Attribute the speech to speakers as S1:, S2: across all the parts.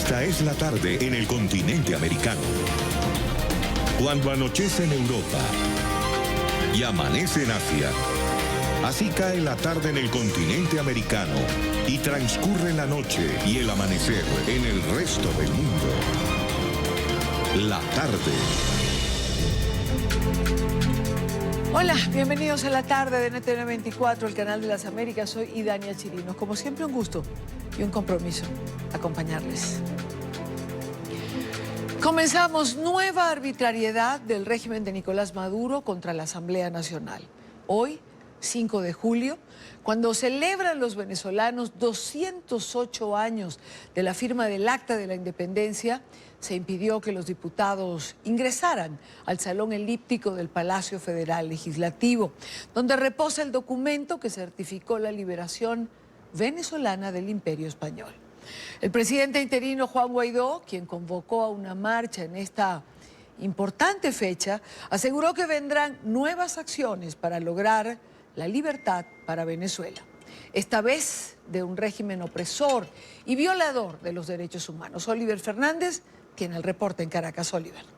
S1: Esta es la tarde en el continente americano. Cuando anochece en Europa y amanece en Asia, así cae la tarde en el continente americano y transcurre la noche y el amanecer en el resto del mundo. La tarde.
S2: Hola, bienvenidos a la tarde de NTN 24, el canal de las Américas. Soy Idania Chirinos. Como siempre, un gusto y un compromiso acompañarles. Comenzamos nueva arbitrariedad del régimen de Nicolás Maduro contra la Asamblea Nacional. Hoy, 5 de julio, cuando celebran los venezolanos 208 años de la firma del Acta de la Independencia, se impidió que los diputados ingresaran al Salón Elíptico del Palacio Federal Legislativo, donde reposa el documento que certificó la liberación venezolana del Imperio Español. El presidente interino Juan Guaidó, quien convocó a una marcha en esta importante fecha, aseguró que vendrán nuevas acciones para lograr la libertad para Venezuela, esta vez de un régimen opresor y violador de los derechos humanos. Oliver Fernández tiene el reporte en Caracas. Oliver.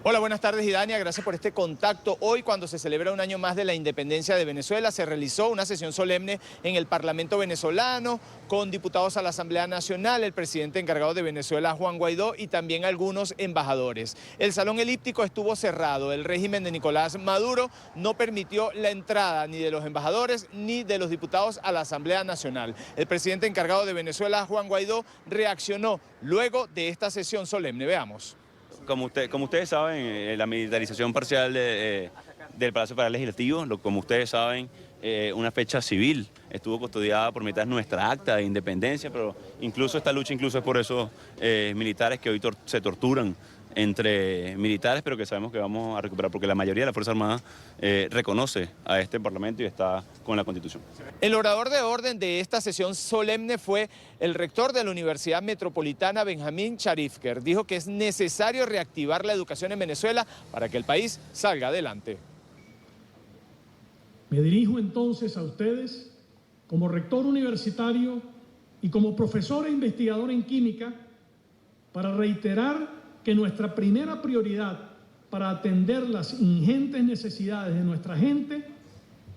S3: Hola, buenas tardes, Idania. Gracias por este contacto. Hoy, cuando se celebra un año más de la independencia de Venezuela, se realizó una sesión solemne en el Parlamento venezolano con diputados a la Asamblea Nacional, el presidente encargado de Venezuela, Juan Guaidó, y también algunos embajadores. El Salón Elíptico estuvo cerrado. El régimen de Nicolás Maduro no permitió la entrada ni de los embajadores ni de los diputados a la Asamblea Nacional. El presidente encargado de Venezuela, Juan Guaidó, reaccionó luego de esta sesión solemne. Veamos.
S4: Como ustedes saben, la militarización parcial del Palacio Federal Legislativo, como ustedes saben, una fecha civil, estuvo custodiada por mitad de nuestra acta de independencia, pero incluso esta lucha es por esos militares que hoy se torturan entre militares, pero que sabemos que vamos a recuperar, porque la mayoría de la Fuerza Armada reconoce a este Parlamento y está con la Constitución.
S3: El orador de orden de esta sesión solemne fue el rector de la Universidad Metropolitana, Benjamín Charifker. Dijo que es necesario reactivar la educación en Venezuela para que el país salga adelante.
S5: Me dirijo entonces a ustedes como rector universitario y como profesor e investigador en química para reiterar que nuestra primera prioridad para atender las ingentes necesidades de nuestra gente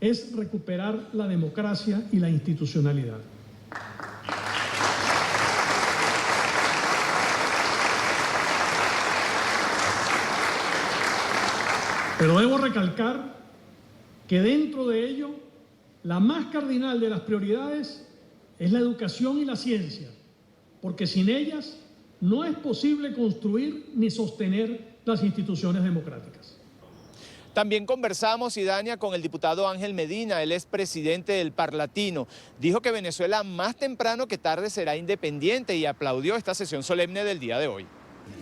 S5: es recuperar la democracia y la institucionalidad. Pero debo recalcar que dentro de ello, la más cardinal de las prioridades es la educación y la ciencia, porque sin ellas no es posible construir ni sostener las instituciones democráticas.
S3: También conversamos, Idania, con el diputado Ángel Medina, él es presidente del Parlatino. Dijo que Venezuela más temprano que tarde será independiente y aplaudió esta sesión solemne del día de hoy.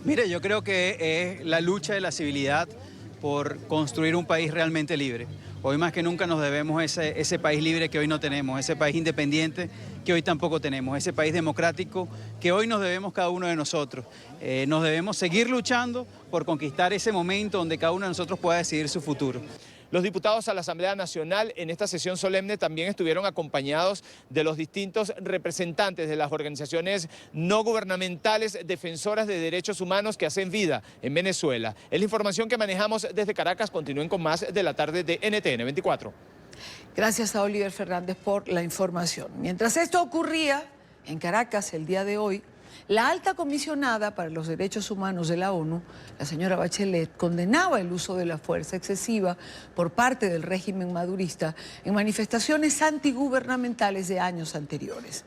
S6: Mire, yo creo que es la lucha de la civilidad por construir un país realmente libre. Hoy más que nunca nos debemos ese país libre que hoy no tenemos, ese país independiente que hoy tampoco tenemos, ese país democrático que hoy nos debemos cada uno de nosotros. Nos debemos seguir luchando por conquistar ese momento donde cada uno de nosotros pueda decidir su futuro.
S3: Los diputados a la Asamblea Nacional en esta sesión solemne también estuvieron acompañados de los distintos representantes de las organizaciones no gubernamentales defensoras de derechos humanos que hacen vida en Venezuela. Es la información que manejamos desde Caracas. Continúen con más de la tarde de NTN 24.
S2: Gracias a Oliver Fernández por la información. Mientras esto ocurría en Caracas el día de hoy, la alta comisionada para los derechos humanos de la ONU, la señora Bachelet, condenaba el uso de la fuerza excesiva por parte del régimen madurista en manifestaciones antigubernamentales de años anteriores.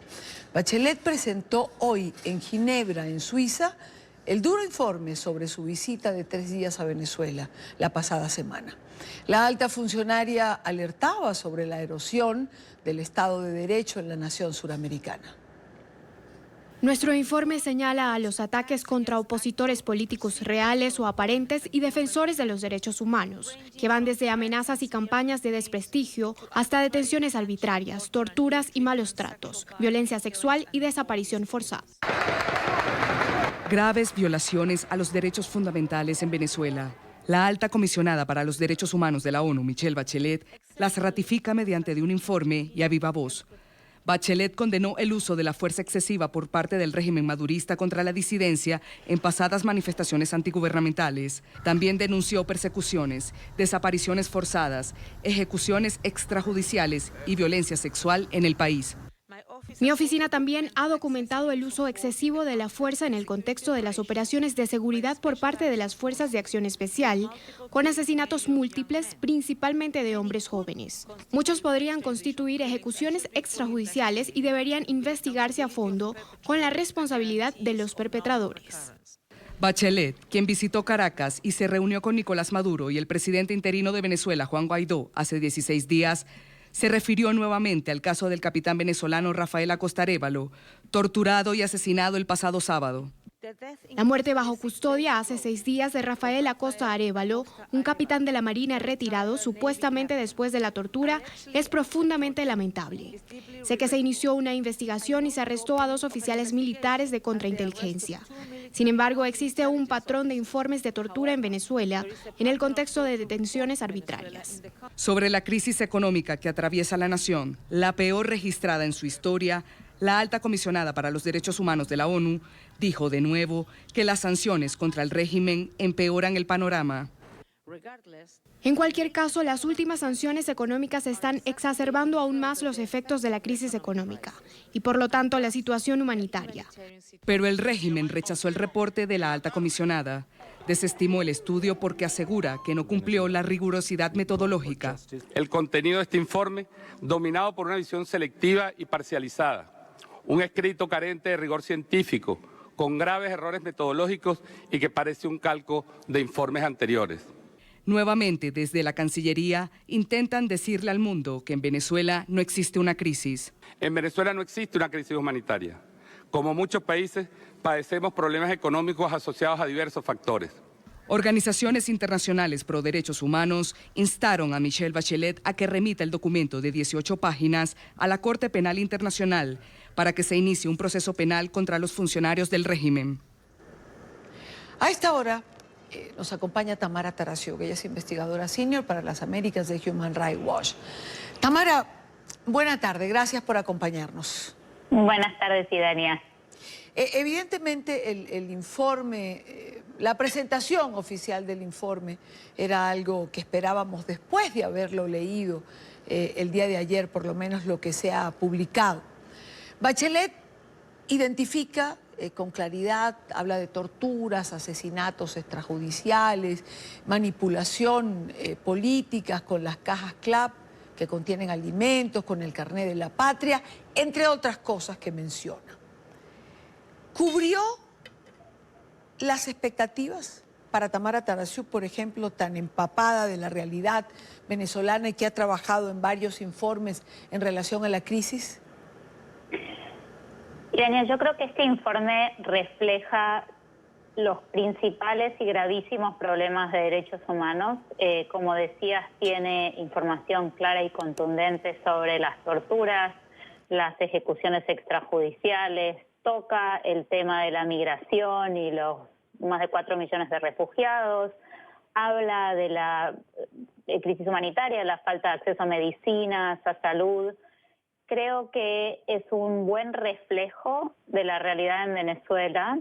S2: Bachelet presentó hoy en Ginebra, en Suiza, el duro informe sobre su visita de 3 días a Venezuela la pasada semana. La alta funcionaria alertaba sobre la erosión del Estado de Derecho en la nación suramericana.
S7: Nuestro informe señala a los ataques contra opositores políticos reales o aparentes y defensores de los derechos humanos, que van desde amenazas y campañas de desprestigio hasta detenciones arbitrarias, torturas y malos tratos, violencia sexual y desaparición forzada.
S8: Graves violaciones a los derechos fundamentales en Venezuela. La alta comisionada para los derechos humanos de la ONU, Michelle Bachelet, las ratifica mediante de un informe y a viva voz. Bachelet condenó el uso de la fuerza excesiva por parte del régimen madurista contra la disidencia en pasadas manifestaciones antigubernamentales. También denunció persecuciones, desapariciones forzadas, ejecuciones extrajudiciales y violencia sexual en el país.
S7: Mi oficina también ha documentado el uso excesivo de la fuerza en el contexto de las operaciones de seguridad por parte de las Fuerzas de Acción Especial, con asesinatos múltiples, principalmente de hombres jóvenes. Muchos podrían constituir ejecuciones extrajudiciales y deberían investigarse a fondo con la responsabilidad de los perpetradores.
S8: Bachelet, quien visitó Caracas y se reunió con Nicolás Maduro y el presidente interino de Venezuela, Juan Guaidó, hace 16 días, se refirió nuevamente al caso del capitán venezolano Rafael Acosta Arévalo, torturado y asesinado el pasado sábado.
S7: La muerte bajo custodia hace 6 días de Rafael Acosta Arévalo, un capitán de la Marina retirado supuestamente después de la tortura, es profundamente lamentable. Sé que se inició una investigación y se arrestó a 2 oficiales militares de contrainteligencia. Sin embargo, existe un patrón de informes de tortura en Venezuela en el contexto de detenciones arbitrarias.
S8: Sobre la crisis económica que atraviesa la nación, la peor registrada en su historia, la alta comisionada para los derechos humanos de la ONU dijo de nuevo que las sanciones contra el régimen empeoran el panorama.
S7: En cualquier caso, las últimas sanciones económicas están exacerbando aún más los efectos de la crisis económica y, por lo tanto, la situación humanitaria.
S8: Pero el régimen rechazó el reporte de la alta comisionada. Desestimó el estudio porque asegura que no cumplió la rigurosidad metodológica.
S9: El contenido de este informe, dominado por una visión selectiva y parcializada, un escrito carente de rigor científico, con graves errores metodológicos y que parece un calco de informes anteriores.
S8: Nuevamente, desde la Cancillería, intentan decirle al mundo que en Venezuela no existe una crisis.
S9: En Venezuela no existe una crisis humanitaria. Como muchos países, padecemos problemas económicos asociados a diversos factores.
S8: Organizaciones internacionales pro derechos humanos instaron a Michelle Bachelet a que remita el documento de 18 páginas a la Corte Penal Internacional para que se inicie un proceso penal contra los funcionarios del régimen.
S2: A esta hora nos acompaña Tamara Taracio, que ella es investigadora senior para las Américas de Human Rights Watch. Tamara, buena tarde, gracias por acompañarnos.
S10: Buenas tardes, Idania.
S2: Evidentemente el informe, la presentación oficial del informe era algo que esperábamos después de haberlo leído el día de ayer, por lo menos lo que se ha publicado. Bachelet identifica con claridad, habla de torturas, asesinatos extrajudiciales, manipulación políticas con las cajas CLAP que contienen alimentos, con el carné de la patria, entre otras cosas que menciona. ¿Cubrió las expectativas para Tamara Taraciú, por ejemplo, tan empapada de la realidad venezolana y que ha trabajado en varios informes en relación a la crisis?
S10: Irania, yo creo que este informe refleja los principales y gravísimos problemas de derechos humanos. Como decías, tiene información clara y contundente sobre las torturas, las ejecuciones extrajudiciales, toca el tema de la migración y los más de 4 millones de refugiados, habla de la crisis humanitaria, la falta de acceso a medicinas, a salud. Creo que es un buen reflejo de la realidad en Venezuela,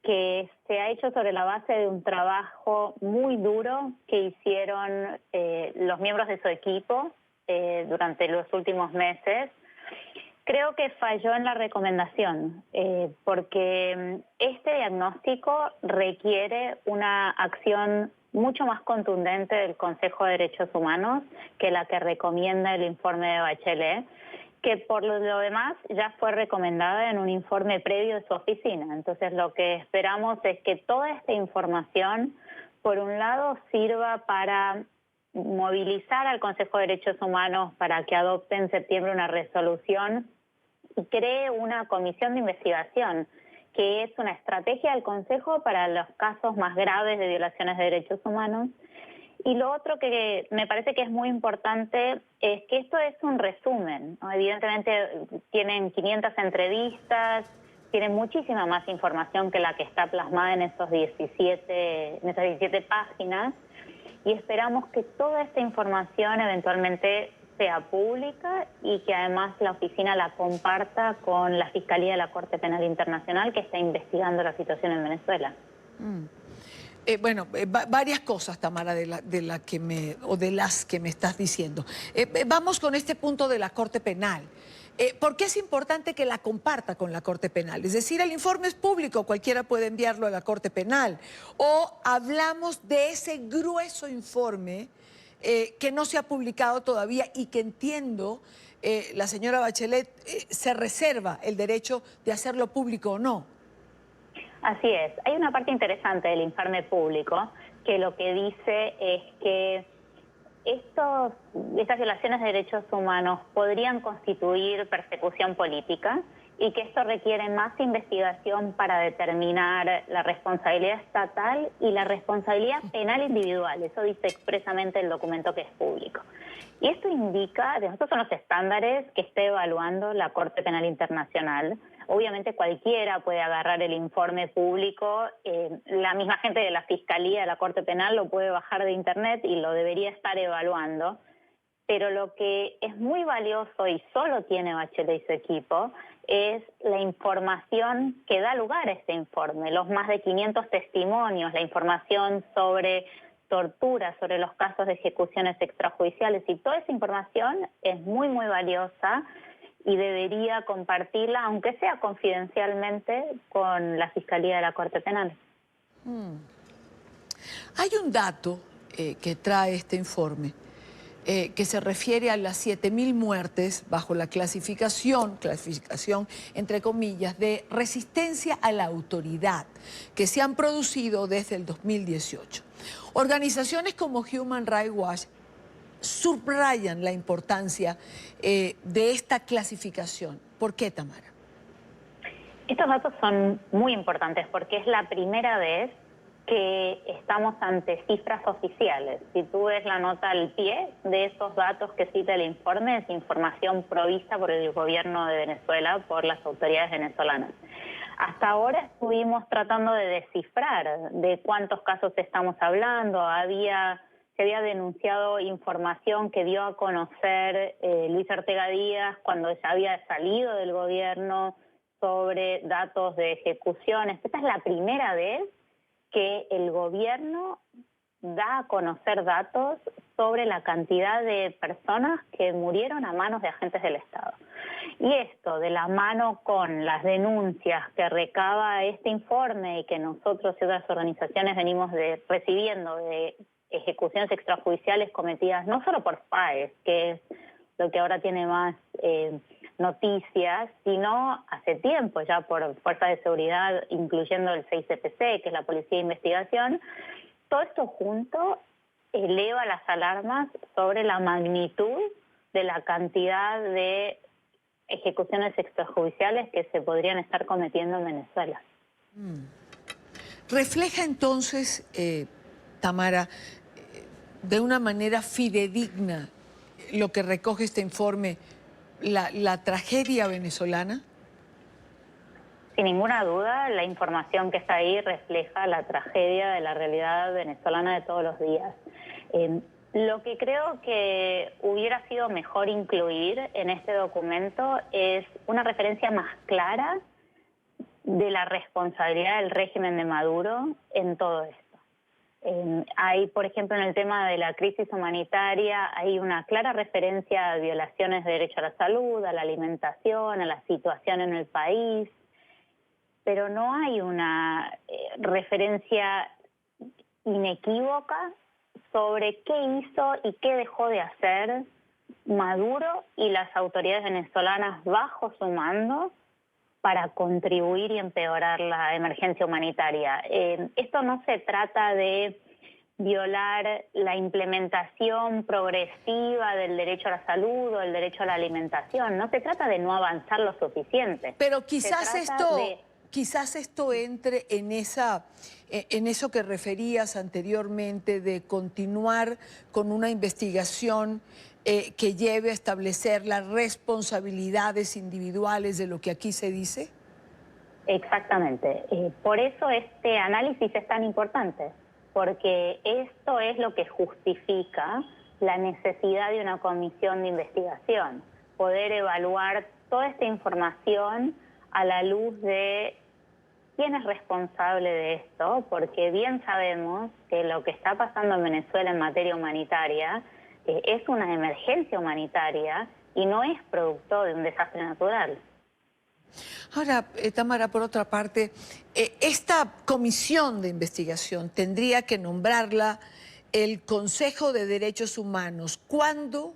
S10: que se ha hecho sobre la base de un trabajo muy duro que hicieron los miembros de su equipo durante los últimos meses. Creo que falló en la recomendación, porque este diagnóstico requiere una acción mucho más contundente del Consejo de Derechos Humanos que la que recomienda el informe de Bachelet, que por lo demás ya fue recomendada en un informe previo de su oficina. Entonces lo que esperamos es que toda esta información, por un lado, sirva para movilizar al Consejo de Derechos Humanos para que adopte en septiembre una resolución y cree una comisión de investigación, que es una estrategia del Consejo para los casos más graves de violaciones de derechos humanos. Y lo otro que me parece que es muy importante es que esto es un resumen, ¿no? Evidentemente tienen 500 entrevistas, tienen muchísima más información que la que está plasmada en esas 17 páginas, y esperamos que toda esta información eventualmente sea pública y que además la oficina la comparta con la Fiscalía de la Corte Penal Internacional que está investigando la situación en Venezuela.
S2: Varias cosas, Tamara, de las que me estás diciendo. Vamos con este punto de la Corte Penal. ¿Por qué es importante que la comparta con la Corte Penal? Es decir, el informe es público, cualquiera puede enviarlo a la Corte Penal. O hablamos de ese grueso informe que no se ha publicado todavía y que entiendo la señora Bachelet se reserva el derecho de hacerlo público o no.
S10: Así es. Hay una parte interesante del informe público que lo que dice es que estas violaciones de derechos humanos podrían constituir persecución política y que esto requiere más investigación para determinar la responsabilidad estatal y la responsabilidad penal individual. Eso dice expresamente el documento que es público. Y esto indica, estos son los estándares que está evaluando la Corte Penal Internacional. Obviamente cualquiera puede agarrar el informe público, la misma gente de la Fiscalía de la Corte Penal lo puede bajar de internet y lo debería estar evaluando, pero lo que es muy valioso y solo tiene Bachelet y su equipo es la información que da lugar a este informe, los más de 500 testimonios, la información sobre tortura, sobre los casos de ejecuciones extrajudiciales y toda esa información es muy, muy valiosa y debería compartirla, aunque sea confidencialmente, con la Fiscalía de la Corte Penal.
S2: Hay un dato que trae este informe que se refiere a las 7.000 muertes bajo la clasificación entre comillas, de resistencia a la autoridad que se han producido desde el 2018. Organizaciones como Human Rights Watch subrayan la importancia de esta clasificación. ¿Por qué, Tamara?
S10: Estos datos son muy importantes porque es la primera vez que estamos ante cifras oficiales. Si tú ves la nota al pie de esos datos que cita el informe, es información provista por el gobierno de Venezuela, por las autoridades venezolanas. Hasta ahora estuvimos tratando de descifrar de cuántos casos estamos hablando. Se había denunciado información que dio a conocer Luis Ortega Díaz cuando ya había salido del gobierno sobre datos de ejecuciones. Esta es la primera vez que el gobierno da a conocer datos sobre la cantidad de personas que murieron a manos de agentes del Estado. Y esto, de la mano con las denuncias que recaba este informe y que nosotros y otras organizaciones venimos recibiendo de ejecuciones extrajudiciales cometidas no solo por FAES, que es lo que ahora tiene más noticias, sino hace tiempo ya por fuerzas de seguridad, incluyendo el 6CPC, que es la Policía de Investigación. Todo esto junto eleva las alarmas sobre la magnitud de la cantidad de ejecuciones extrajudiciales que se podrían estar cometiendo en Venezuela.
S2: Refleja entonces, Tamara, de una manera fidedigna lo que recoge este informe, la tragedia venezolana.
S10: Sin ninguna duda, la información que está ahí refleja la tragedia de la realidad venezolana de todos los días. Lo que creo que hubiera sido mejor incluir en este documento es una referencia más clara de la responsabilidad del régimen de Maduro en todo esto. Hay, por ejemplo, en el tema de la crisis humanitaria, hay una clara referencia a violaciones de derecho a la salud, a la alimentación, a la situación en el país, pero no hay una referencia inequívoca sobre qué hizo y qué dejó de hacer Maduro y las autoridades venezolanas bajo su mando para contribuir y empeorar la emergencia humanitaria. Esto no se trata de violar la implementación progresiva del derecho a la salud o el derecho a la alimentación. No se trata de no avanzar lo suficiente.
S2: Pero quizás esto entre en eso que referías anteriormente de continuar con una investigación que lleve a establecer las responsabilidades individuales de lo que aquí se dice.
S10: Exactamente. Por eso este análisis es tan importante, porque esto es lo que justifica la necesidad de una comisión de investigación, poder evaluar toda esta información a la luz de quién es responsable de esto, porque bien sabemos que lo que está pasando en Venezuela en materia humanitaria es una emergencia humanitaria y no es producto de un desastre natural.
S2: Ahora, Tamara, por otra parte, esta comisión de investigación tendría que nombrarla el Consejo de Derechos Humanos. ¿Cuándo?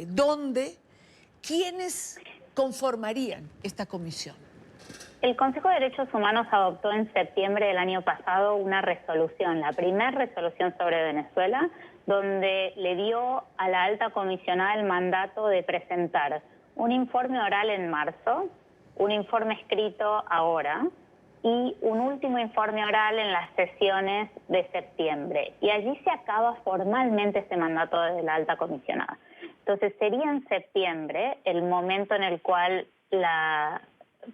S2: ¿Dónde? ¿Quiénes conformarían esta comisión?
S10: El Consejo de Derechos Humanos adoptó en septiembre del año pasado una resolución, la primera resolución sobre Venezuela, donde le dio a la alta comisionada el mandato de presentar un informe oral en marzo, un informe escrito ahora y un último informe oral en las sesiones de septiembre. Y allí se acaba formalmente este mandato de la alta comisionada. Entonces sería en septiembre el momento en el cual la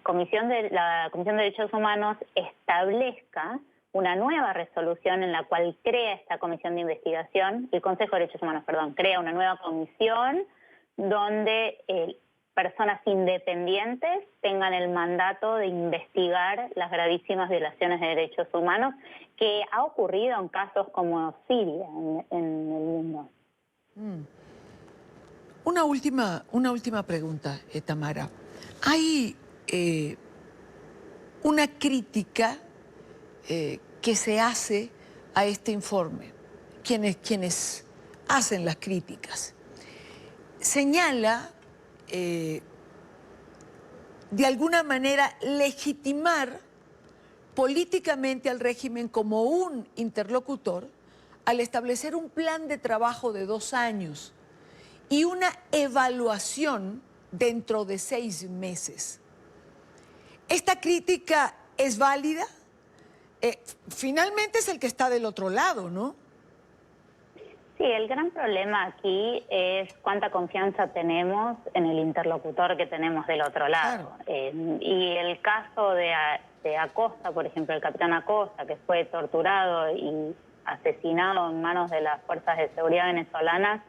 S10: Comisión de Derechos Humanos establezca una nueva resolución en la cual crea esta comisión de investigación, el Consejo de Derechos Humanos, perdón, crea una nueva comisión donde personas independientes tengan el mandato de investigar las gravísimas violaciones de derechos humanos que ha ocurrido en casos como Siria en el mundo.
S2: Una última pregunta, Tamara. Hay una crítica que se hace a este informe. Quienes hacen las críticas señala de alguna manera legitimar políticamente al régimen como un interlocutor al establecer un plan de trabajo de 2 años y una evaluación dentro de 6 meses. ¿Esta crítica es válida? Finalmente es el que está del otro lado, ¿no?
S10: Sí, el gran problema aquí es cuánta confianza tenemos en el interlocutor que tenemos del otro lado. Claro. Y el caso de Acosta, por ejemplo, el capitán Acosta, que fue torturado y asesinado en manos de las fuerzas de seguridad venezolanas,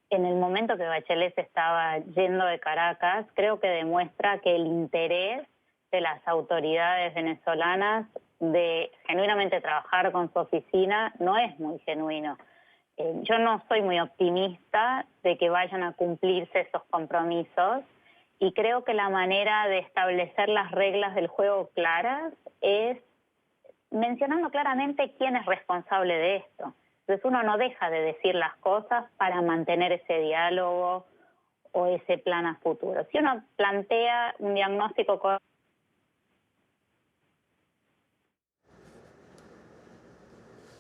S10: en el momento que Bachelet se estaba yendo de Caracas, creo que demuestra que el interés de las autoridades venezolanas de genuinamente trabajar con su oficina no es muy genuino. Yo no soy muy optimista de que vayan a cumplirse esos compromisos y creo que la manera de establecer las reglas del juego claras es mencionando claramente quién es responsable de esto. Entonces uno no deja de decir las cosas para mantener ese diálogo o ese plan a futuro. Si uno plantea un diagnóstico correcto,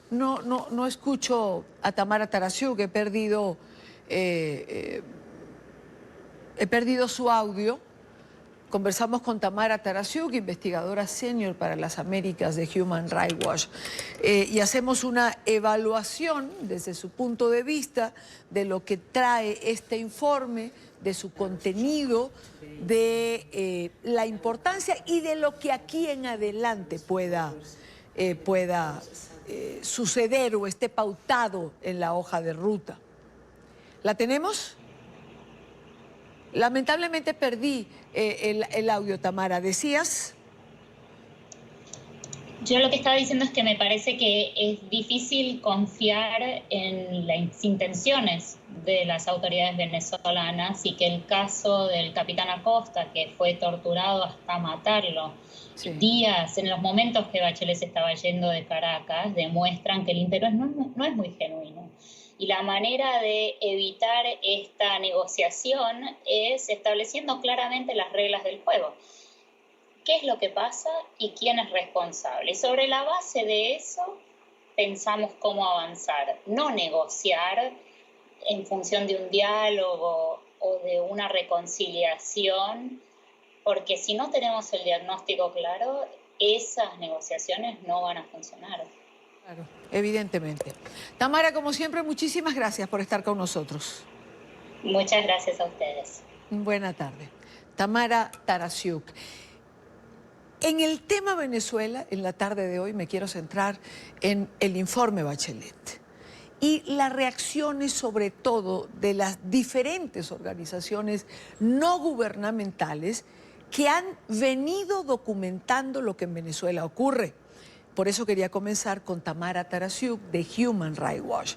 S2: No escucho a Tamara Tarasiuk, he perdido su audio. Conversamos con Tamara Tarasiuk, investigadora senior para las Américas de Human Rights Watch, y hacemos una evaluación desde su punto de vista de lo que trae este informe, de su contenido, de la importancia y de lo que aquí en adelante pueda suceder o esté pautado en la hoja de ruta. ¿La tenemos? Lamentablemente perdí el audio, Tamara. ¿Decías?
S11: Yo lo que estaba diciendo es que me parece que es difícil confiar en las intenciones de las autoridades venezolanas y que el caso del capitán Acosta, que fue torturado hasta matarlo, sí, días, en los momentos que Bachelet se estaba yendo de Caracas, demuestran que el interés no es muy genuino. Y la manera de evitar esta negociación es estableciendo claramente las reglas del juego. ¿Qué es lo que pasa y quién es responsable? Y sobre la base de eso pensamos cómo avanzar, no negociar en función de un diálogo o de una reconciliación, porque si no tenemos el diagnóstico claro, esas negociaciones no van a funcionar.
S2: Claro, evidentemente. Tamara, como siempre, muchísimas gracias por estar con nosotros.
S11: Muchas gracias a ustedes.
S2: Buena tarde. Tamara Tarasiuk. En el tema Venezuela, en la tarde de hoy me quiero centrar en el informe Bachelet y las reacciones sobre todo de las diferentes organizaciones no gubernamentales que han venido documentando lo que en Venezuela ocurre. Por eso quería comenzar con Tamara Tarasiuk de Human Rights Watch.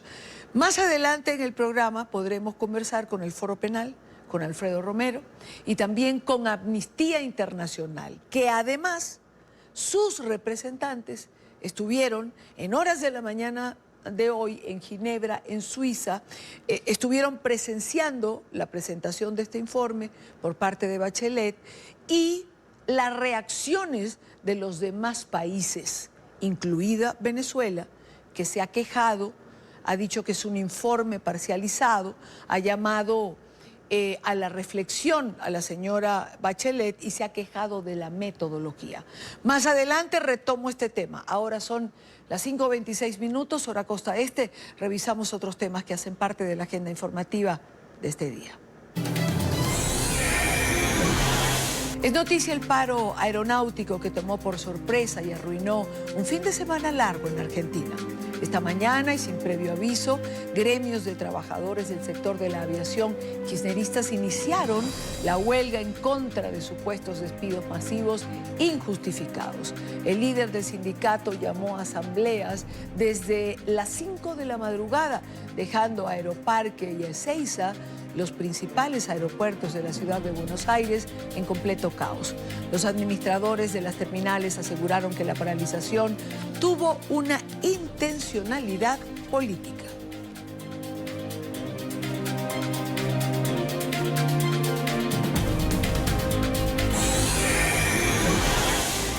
S2: Más adelante en el programa podremos conversar con el Foro Penal, con Alfredo Romero y también con Amnistía Internacional, que además sus representantes estuvieron en horas de la mañana de hoy en Ginebra, en Suiza, estuvieron presenciando la presentación de este informe por parte de Bachelet y las reacciones de los demás países, incluida Venezuela, que se ha quejado, ha dicho que es un informe parcializado, ha llamado a la reflexión a la señora Bachelet y se ha quejado de la metodología. Más adelante retomo este tema. Ahora son las 5:26, hora costa este. Revisamos otros temas que hacen parte de la agenda informativa de este día. Es noticia el paro aeronáutico que tomó por sorpresa y arruinó un fin de semana largo en Argentina. Esta mañana y sin previo aviso, gremios de trabajadores del sector de la aviación kirchneristas iniciaron la huelga en contra de supuestos despidos masivos injustificados. El líder del sindicato llamó a asambleas desde las 5 de la madrugada, dejando a Aeroparque y a Ezeiza, los principales aeropuertos de la ciudad de Buenos Aires, en completo caos. Los administradores de las terminales aseguraron que la paralización tuvo una intencionalidad política.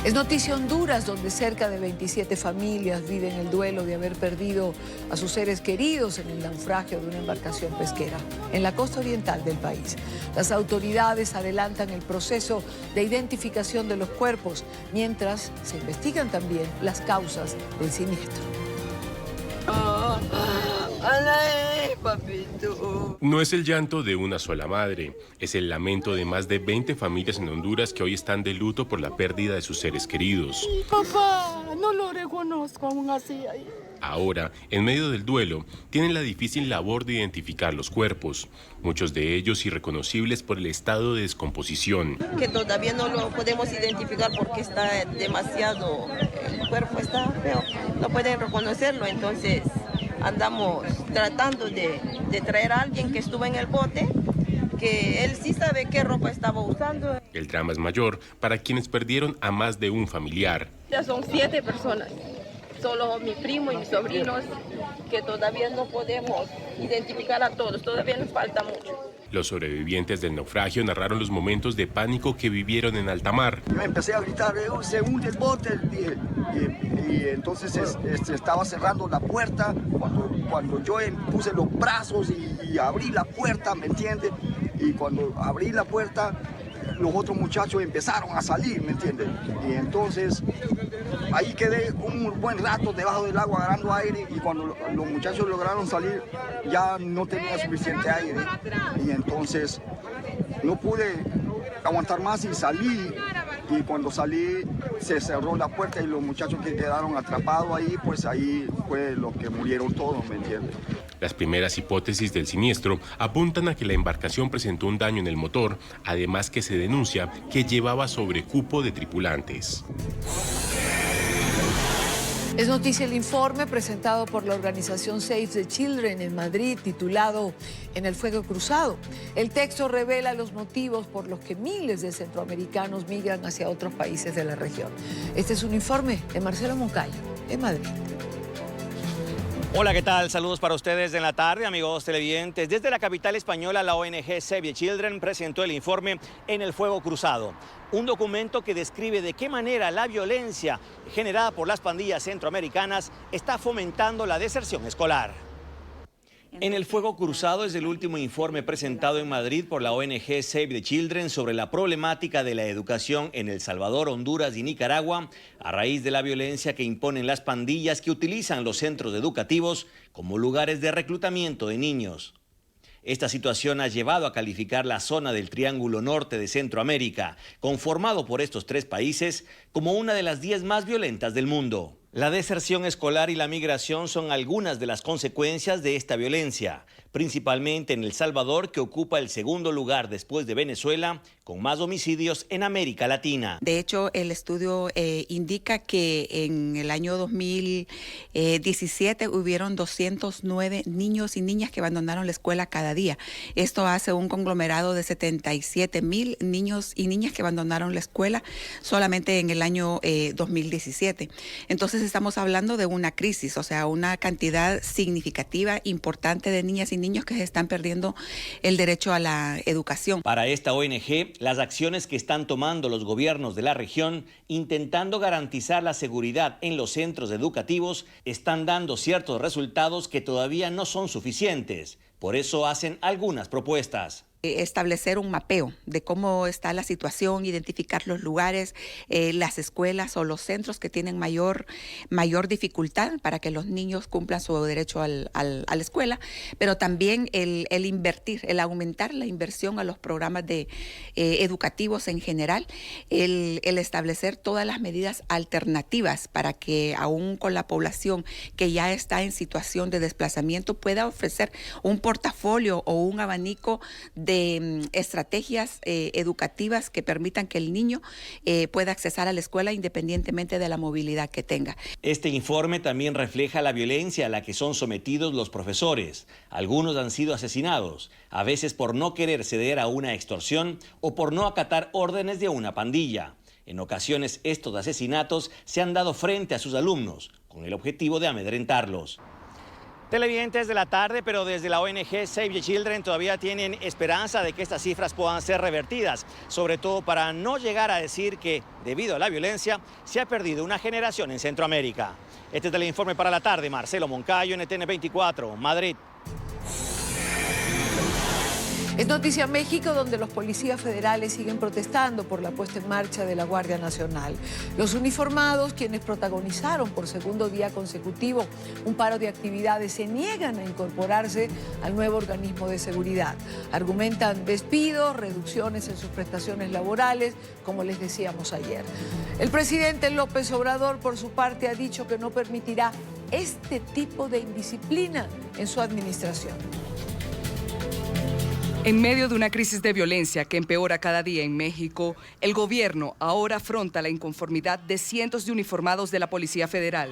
S2: Es noticia Honduras, donde cerca de 27 familias viven el duelo de haber perdido a sus seres queridos en el naufragio de una embarcación pesquera en la costa oriental del país. Las autoridades adelantan el proceso de identificación de los cuerpos, mientras se investigan también las causas del siniestro.
S12: No es el llanto de una sola madre, es el lamento de más de 20 familias en Honduras que hoy están de luto por la pérdida de sus seres queridos.
S13: Papá, no lo reconozco aún así.
S12: Ahora, en medio del duelo, tienen la difícil labor de identificar los cuerpos, muchos de ellos irreconocibles por el estado de descomposición.
S14: Que todavía no lo podemos identificar porque está demasiado, el cuerpo está feo, no pueden reconocerlo, entonces andamos tratando de traer a alguien que estuvo en el bote, que él sí sabe qué ropa estaba usando.
S12: El drama es mayor para quienes perdieron a más de un familiar.
S14: Ya son 7 personas. Solo mi primo y mis sobrinos, que todavía no podemos identificar a todos, todavía nos falta mucho.
S12: Los sobrevivientes del naufragio narraron los momentos de pánico que vivieron en alta mar.
S15: Yo empecé a gritar, se hunde el bote, y entonces estaba cerrando la puerta, cuando yo puse los brazos y abrí la puerta, ¿me entiendes? Y cuando abrí la puerta, los otros muchachos empezaron a salir, ¿me entiendes? Y entonces ahí quedé un buen rato debajo del agua agarrando aire, y cuando los muchachos lograron salir ya no tenía suficiente aire, y entonces no pude aguantar más y salí, y cuando salí se cerró la puerta y los muchachos que quedaron atrapados ahí, pues ahí fue los que murieron todos, ¿me entiendes?
S12: Las primeras hipótesis del siniestro apuntan a que la embarcación presentó un daño en el motor, además que se denuncia que llevaba sobrecupo de tripulantes.
S2: Es noticia el informe presentado por la organización Save the Children en Madrid, titulado En el fuego cruzado. El texto revela los motivos por los que miles de centroamericanos migran hacia otros países de la región. Este es un informe de Marcelo Moncayo, en Madrid.
S16: Hola, ¿qué tal? Saludos para ustedes en la tarde, amigos televidentes. Desde la capital española, la ONG Save the Children presentó el informe En el fuego cruzado, un documento que describe de qué manera la violencia generada por las pandillas centroamericanas está fomentando la deserción escolar. En el fuego cruzado es el último informe presentado en Madrid por la ONG Save the Children sobre la problemática de la educación en El Salvador, Honduras y Nicaragua a raíz de la violencia que imponen las pandillas que utilizan los centros educativos como lugares de reclutamiento de niños. Esta situación ha llevado a calificar la zona del Triángulo Norte de Centroamérica, conformado por estos 3 países, como una de las 10 más violentas del mundo. La deserción escolar y la migración son algunas de las consecuencias de esta violencia, principalmente en El Salvador, que ocupa el segundo lugar después de Venezuela, con más homicidios en América Latina.
S17: De hecho, el estudio indica que en el año 2017 hubieron 209 niños y niñas que abandonaron la escuela cada día. Esto hace un conglomerado de 77,000 niños y niñas que abandonaron la escuela solamente en el año 2017. Entonces estamos hablando de una crisis, o sea, una cantidad significativa, importante de niñas y niños que se están perdiendo el derecho a la educación.
S16: Para esta ONG, las acciones que están tomando los gobiernos de la región intentando garantizar la seguridad en los centros educativos están dando ciertos resultados que todavía no son suficientes. Por eso hacen algunas propuestas.
S17: Establecer un mapeo de cómo está la situación, identificar los lugares, las escuelas o los centros que tienen mayor dificultad para que los niños cumplan su derecho a la escuela, pero también el invertir, el aumentar la inversión a los programas educativos en general, el establecer todas las medidas alternativas para que aún con la población que ya está en situación de desplazamiento pueda ofrecer un portafolio o un abanico de estrategias educativas que permitan que el niño pueda accesar a la escuela independientemente de la movilidad que tenga.
S16: Este informe también refleja la violencia a la que son sometidos los profesores. Algunos han sido asesinados, a veces por no querer ceder a una extorsión o por no acatar órdenes de una pandilla. En ocasiones estos asesinatos se han dado frente a sus alumnos, con el objetivo de amedrentarlos. Televidentes de la tarde, pero desde la ONG Save the Children todavía tienen esperanza de que estas cifras puedan ser revertidas, sobre todo para no llegar a decir que, debido a la violencia, se ha perdido una generación en Centroamérica. Este es el informe para la tarde. Marcelo Moncayo, NTN 24, Madrid.
S2: Es noticia México, donde los policías federales siguen protestando por la puesta en marcha de la Guardia Nacional. Los uniformados, quienes protagonizaron por segundo día consecutivo un paro de actividades, se niegan a incorporarse al nuevo organismo de seguridad. Argumentan despidos, reducciones en sus prestaciones laborales, como les decíamos ayer. El presidente López Obrador, por su parte, ha dicho que no permitirá este tipo de indisciplina en su administración.
S8: En medio de una crisis de violencia que empeora cada día en México, el gobierno ahora afronta la inconformidad de cientos de uniformados de la Policía Federal.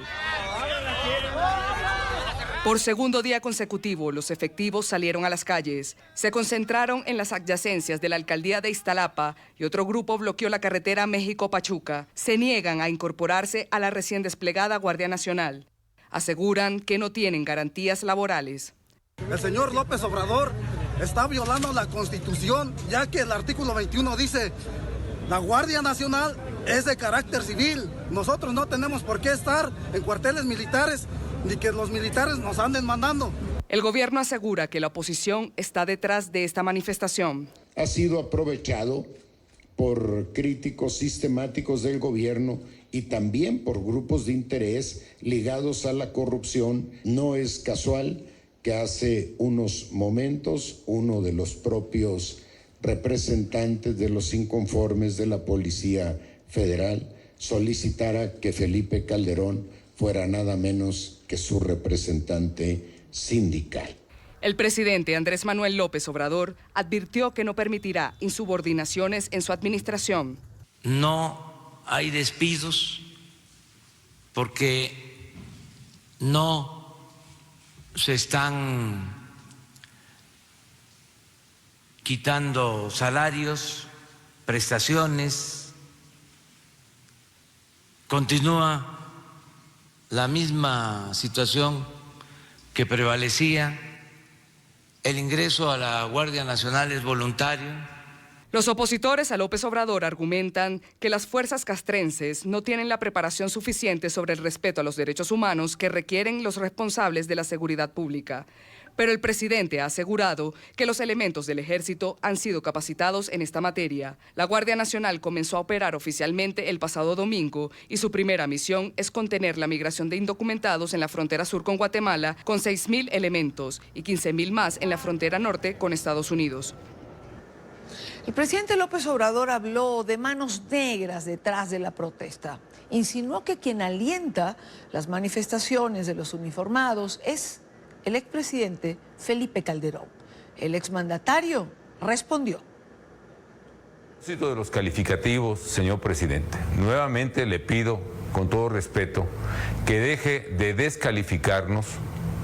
S8: Por segundo día consecutivo, los efectivos salieron a las calles. Se concentraron en las adyacencias de la alcaldía de Iztapalapa y otro grupo bloqueó la carretera México-Pachuca. Se niegan a incorporarse a la recién desplegada Guardia Nacional. Aseguran que no tienen garantías laborales.
S18: El señor López Obrador está violando la Constitución, ya que el artículo 21 dice: la Guardia Nacional es de carácter civil. Nosotros no tenemos por qué estar en cuarteles militares, ni que los militares nos anden mandando.
S8: El gobierno asegura que la oposición está detrás de esta manifestación.
S19: Ha sido aprovechado por críticos sistemáticos del gobierno y también por grupos de interés ligados a la corrupción. No es casual que hace unos momentos uno de los propios representantes de los inconformes de la Policía Federal solicitara que Felipe Calderón fuera nada menos que su representante sindical.
S8: El presidente Andrés Manuel López Obrador advirtió que no permitirá insubordinaciones en su administración.
S20: No hay despidos porque no se están quitando salarios, prestaciones, continúa la misma situación que prevalecía, el ingreso a la Guardia Nacional es voluntario.
S8: Los opositores a López Obrador argumentan que las fuerzas castrenses no tienen la preparación suficiente sobre el respeto a los derechos humanos que requieren los responsables de la seguridad pública. Pero el presidente ha asegurado que los elementos del ejército han sido capacitados en esta materia. La Guardia Nacional comenzó a operar oficialmente el pasado domingo y su primera misión es contener la migración de indocumentados en la frontera sur con Guatemala, con 6,000 elementos y 15,000 más en la frontera norte con Estados Unidos.
S2: El presidente López Obrador habló de manos negras detrás de la protesta. Insinuó que quien alienta las manifestaciones de los uniformados es el expresidente Felipe Calderón. El exmandatario respondió.
S21: A propósito de los calificativos, señor presidente, nuevamente le pido, con todo respeto, que deje de descalificarnos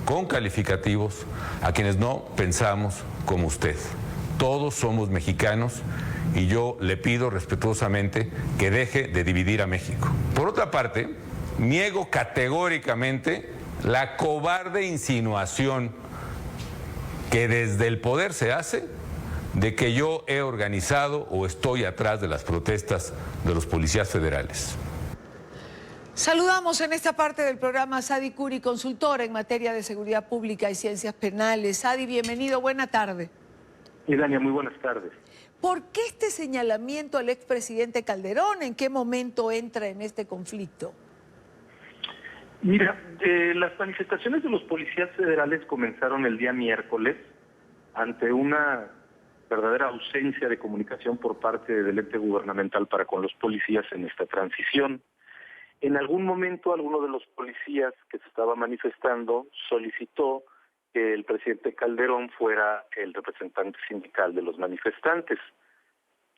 S21: con calificativos a quienes no pensamos como usted. Todos somos mexicanos y yo le pido respetuosamente que deje de dividir a México. Por otra parte, niego categóricamente la cobarde insinuación que desde el poder se hace de que yo he organizado o estoy atrás de las protestas de los policías federales.
S2: Saludamos en esta parte del programa a Sadi Curi, consultora en materia de seguridad pública y ciencias penales. Sadi, bienvenido, buena tarde.
S22: Idania, muy buenas tardes.
S2: ¿Por qué este señalamiento al expresidente Calderón? ¿En qué momento entra en este conflicto?
S22: Mira, las manifestaciones de los policías federales comenzaron el día miércoles ante una verdadera ausencia de comunicación por parte del ente gubernamental para con los policías en esta transición. En algún momento, alguno de los policías que se estaba manifestando solicitó que el presidente Calderón fuera el representante sindical de los manifestantes.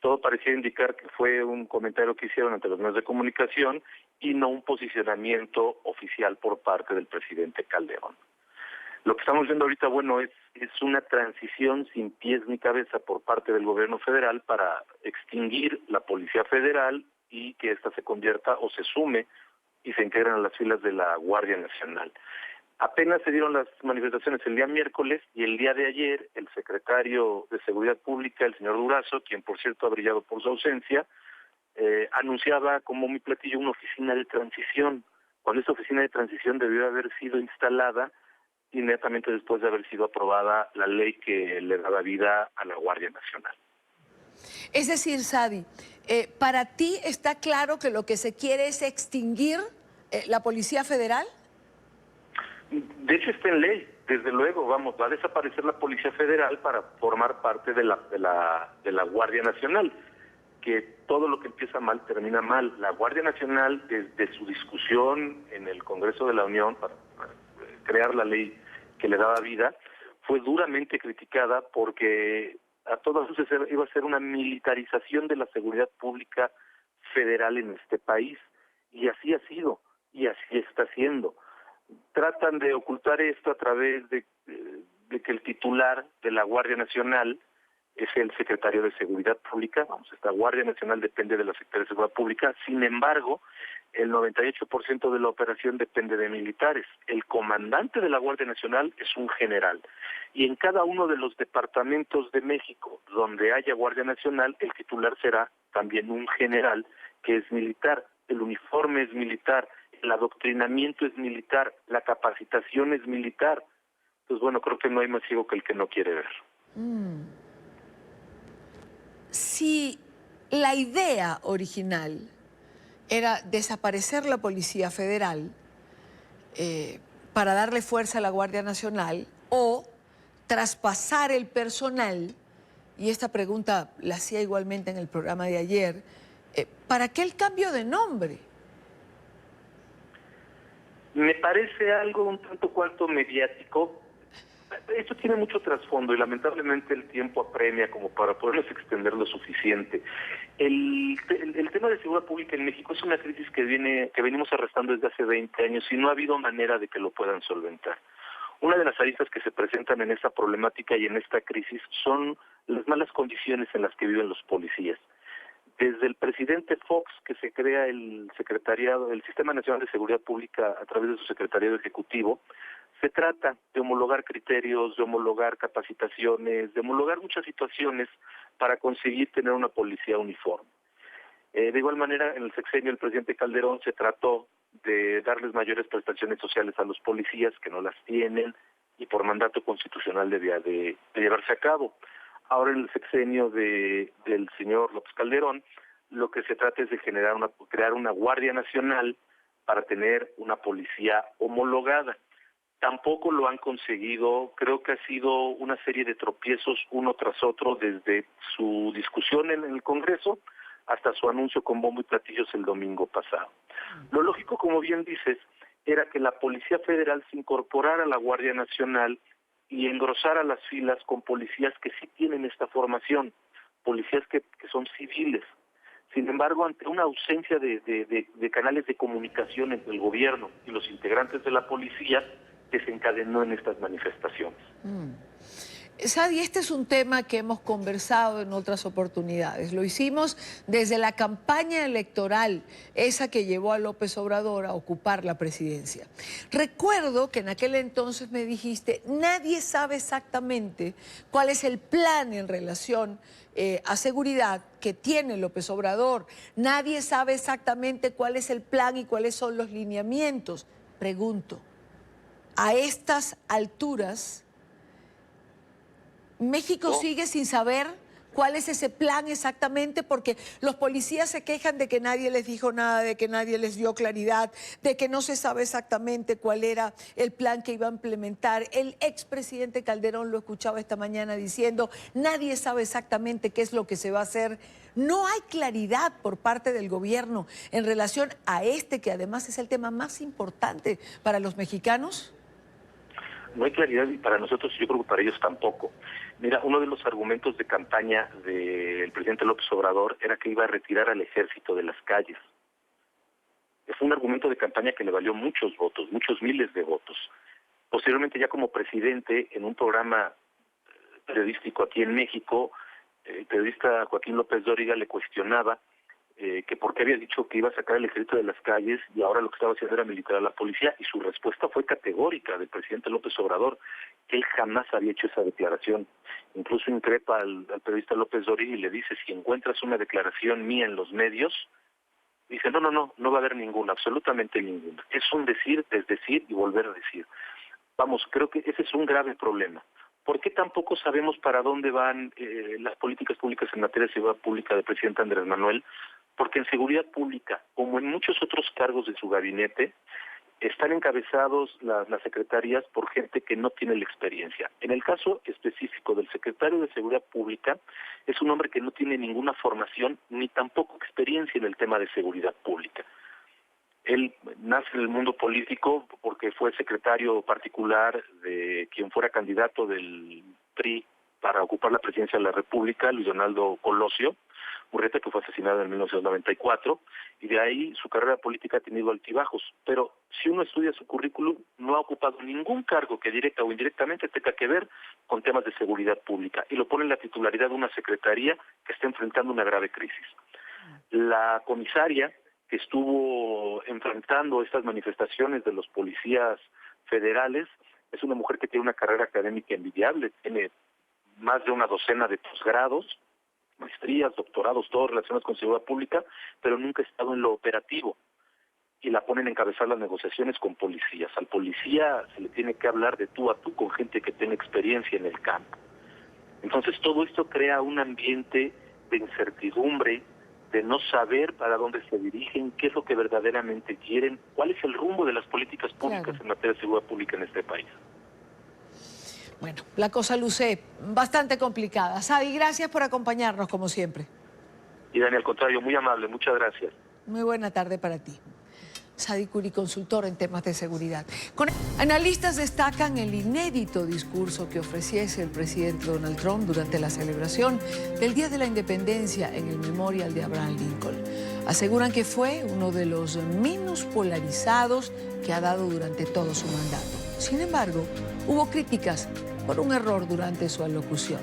S22: Todo parecía indicar que fue un comentario que hicieron ante los medios de comunicación y no un posicionamiento oficial por parte del presidente Calderón. Lo que estamos viendo ahorita, bueno, es una transición sin pies ni cabeza por parte del gobierno federal para extinguir la Policía Federal y que ésta se convierta o se sume y se integren a las filas de la Guardia Nacional. Apenas se dieron las manifestaciones el día miércoles y el día de ayer el secretario de Seguridad Pública, el señor Durazo, quien por cierto ha brillado por su ausencia, anunciaba como mi platillo una oficina de transición, cuando esta oficina de transición debió haber sido instalada inmediatamente después de haber sido aprobada la ley que le daba vida a la Guardia Nacional.
S2: Es decir, Sadi, ¿para ti está claro que lo que se quiere es extinguir la Policía Federal?
S22: De hecho está en ley, desde luego, vamos, va a desaparecer la Policía Federal para formar parte de la Guardia Nacional, que todo lo que empieza mal termina mal. La Guardia Nacional, desde su discusión en el Congreso de la Unión para crear la ley que le daba vida, fue duramente criticada porque a todas luces iba a ser una militarización de la seguridad pública federal en este país, y así ha sido, y así está siendo. Tratan de ocultar esto a través de que el titular de la Guardia Nacional es el secretario de Seguridad Pública. Vamos, esta Guardia Nacional depende de la Secretaría de Seguridad Pública. Sin embargo, el 98% de la operación depende de militares. El comandante de la Guardia Nacional es un general. Y en cada uno de los departamentos de México donde haya Guardia Nacional, el titular será también un general que es militar. El uniforme es militar, el adoctrinamiento es militar, la capacitación es militar. Entonces, bueno, creo que no hay más ciego que el que no quiere ver.
S2: Si la idea original era desaparecer la Policía Federal para darle fuerza a la Guardia Nacional o traspasar el personal, y esta pregunta la hacía igualmente en el programa de ayer, ¿para qué el cambio de nombre?
S22: Me parece algo un tanto cuanto mediático. Esto tiene mucho trasfondo y lamentablemente el tiempo apremia como para poderlos extender lo suficiente. El tema de seguridad pública en México es una crisis que venimos arrastrando desde hace 20 años y no ha habido manera de que lo puedan solventar. Una de las aristas que se presentan en esta problemática y en esta crisis son las malas condiciones en las que viven los policías. Desde el presidente Fox, que se crea el Sistema Nacional de Seguridad Pública a través de su secretariado ejecutivo, se trata de homologar criterios, de homologar capacitaciones, de homologar muchas situaciones para conseguir tener una policía uniforme. De igual manera, en el sexenio del presidente Calderón se trató de darles mayores prestaciones sociales a los policías que no las tienen y por mandato constitucional debía de llevarse a cabo. Ahora en el sexenio del señor López Calderón, lo que se trata es de crear una Guardia Nacional para tener una policía homologada. Tampoco lo han conseguido. Creo que ha sido una serie de tropiezos uno tras otro desde su discusión en el Congreso hasta su anuncio con bombo y platillos el domingo pasado. Lo lógico, como bien dices, era que la Policía Federal se incorporara a la Guardia Nacional y engrosara las filas con policías que sí tienen esta formación, policías que son civiles. Sin embargo, ante una ausencia de canales de comunicación entre el gobierno y los integrantes de la policía, desencadenó en estas manifestaciones.
S2: Sadi, este es un tema que hemos conversado en otras oportunidades. Lo hicimos desde la campaña electoral, esa que llevó a López Obrador a ocupar la presidencia. Recuerdo que en aquel entonces me dijiste, nadie sabe exactamente cuál es el plan en relación a seguridad que tiene López Obrador. Nadie sabe exactamente cuál es el plan y cuáles son los lineamientos. Pregunto, a estas alturas, ¿México sigue sin saber cuál es ese plan exactamente? Porque los policías se quejan de que nadie les dijo nada, de que nadie les dio claridad, de que no se sabe exactamente cuál era el plan que iba a implementar. El expresidente Calderón lo escuchaba esta mañana diciendo, nadie sabe exactamente qué es lo que se va a hacer. No hay claridad por parte del gobierno en relación a este, que además es el tema más importante para los mexicanos.
S22: No hay claridad y para nosotros, yo creo que para ellos tampoco. Mira, uno de los argumentos de campaña del presidente López Obrador era que iba a retirar al ejército de las calles. Fue un argumento de campaña que le valió muchos votos, muchos miles de votos. Posteriormente, ya como presidente, en un programa periodístico aquí en México, el periodista Joaquín López Dóriga le cuestionaba que por qué había dicho que iba a sacar el ejército de las calles y ahora lo que estaba haciendo era militar a la policía, y su respuesta fue categórica del presidente López Obrador, que él jamás había hecho esa declaración. Incluso increpa al periodista López Dóriga y le dice, si encuentras una declaración mía en los medios, dice, no va a haber ninguna, absolutamente ninguna. Es un decir, desdecir y volver a decir. Vamos, creo que ese es un grave problema. ¿Por qué tampoco sabemos para dónde van las políticas públicas en materia de seguridad pública del presidente Andrés Manuel? Porque en seguridad pública, como en muchos otros cargos de su gabinete, están encabezados las secretarías por gente que no tiene la experiencia. En el caso específico del secretario de Seguridad Pública, es un hombre que no tiene ninguna formación ni tampoco experiencia en el tema de seguridad pública. Él nace en el mundo político porque fue secretario particular de quien fuera candidato del PRI para ocupar la presidencia de la República, Luis Donaldo Colosio Urreta, que fue asesinado en 1994, y de ahí su carrera política ha tenido altibajos. Pero si uno estudia su currículum, no ha ocupado ningún cargo que directa o indirectamente tenga que ver con temas de seguridad pública, y lo pone en la titularidad de una secretaría que está enfrentando una grave crisis. La comisaria que estuvo enfrentando estas manifestaciones de los policías federales es una mujer que tiene una carrera académica envidiable, tiene más de una docena de posgrados, maestrías, doctorados, todos relacionados con seguridad pública, pero nunca ha estado en lo operativo. Y la ponen a encabezar las negociaciones con policías. Al policía se le tiene que hablar de tú a tú con gente que tiene experiencia en el campo. Entonces todo esto crea un ambiente de incertidumbre, de no saber para dónde se dirigen, qué es lo que verdaderamente quieren, cuál es el rumbo de las políticas públicas en materia de seguridad pública en este país.
S2: Bueno, la cosa luce bastante complicada. Sadi, gracias por acompañarnos como siempre.
S22: Y Dani, al contrario, muy amable, muchas gracias.
S2: Muy buena tarde para ti. Sadi Curi, consultor en temas de seguridad. Analistas destacan el inédito discurso que ofreciese el presidente Donald Trump durante la celebración del Día de la Independencia en el Memorial de Abraham Lincoln. Aseguran que fue uno de los menos polarizados que ha dado durante todo su mandato. Sin embargo, hubo críticas por un error durante su alocución.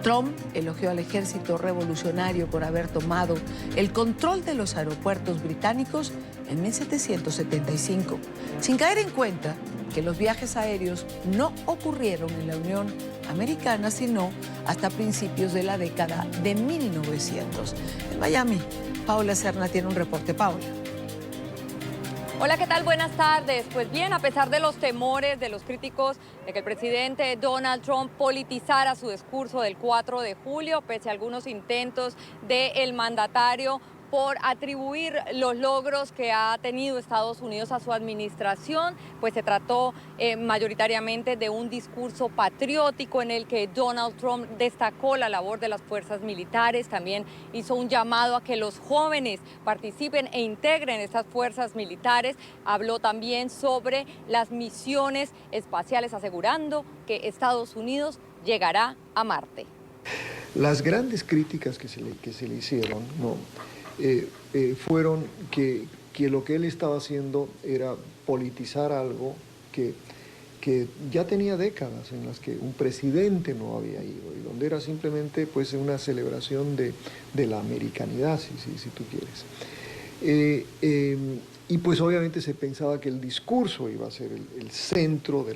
S2: Trump elogió al ejército revolucionario por haber tomado el control de los aeropuertos británicos en 1775, sin caer en cuenta que los viajes aéreos no ocurrieron en la Unión Americana sino hasta principios de la década de 1900. En Miami, Paula Serna tiene un reporte. Paula.
S1: Hola, ¿qué tal? Buenas tardes. Pues bien, a pesar de los temores de los críticos de que el presidente Donald Trump politizara su discurso del 4 de julio, pese a algunos intentos del mandatario por atribuir los logros que ha tenido Estados Unidos a su administración. Pues se trató mayoritariamente de un discurso patriótico en el que Donald Trump destacó la labor de las fuerzas militares, también hizo un llamado a que los jóvenes participen e integren estas fuerzas militares, habló también sobre las misiones espaciales, asegurando que Estados Unidos llegará a Marte.
S4: Las grandes críticas que se le hicieron fueron que lo que él estaba haciendo era politizar algo que ya tenía décadas en las que un presidente no había ido, y donde era simplemente pues una celebración de la americanidad, si tú quieres. Y pues obviamente se pensaba que el discurso iba a ser el centro de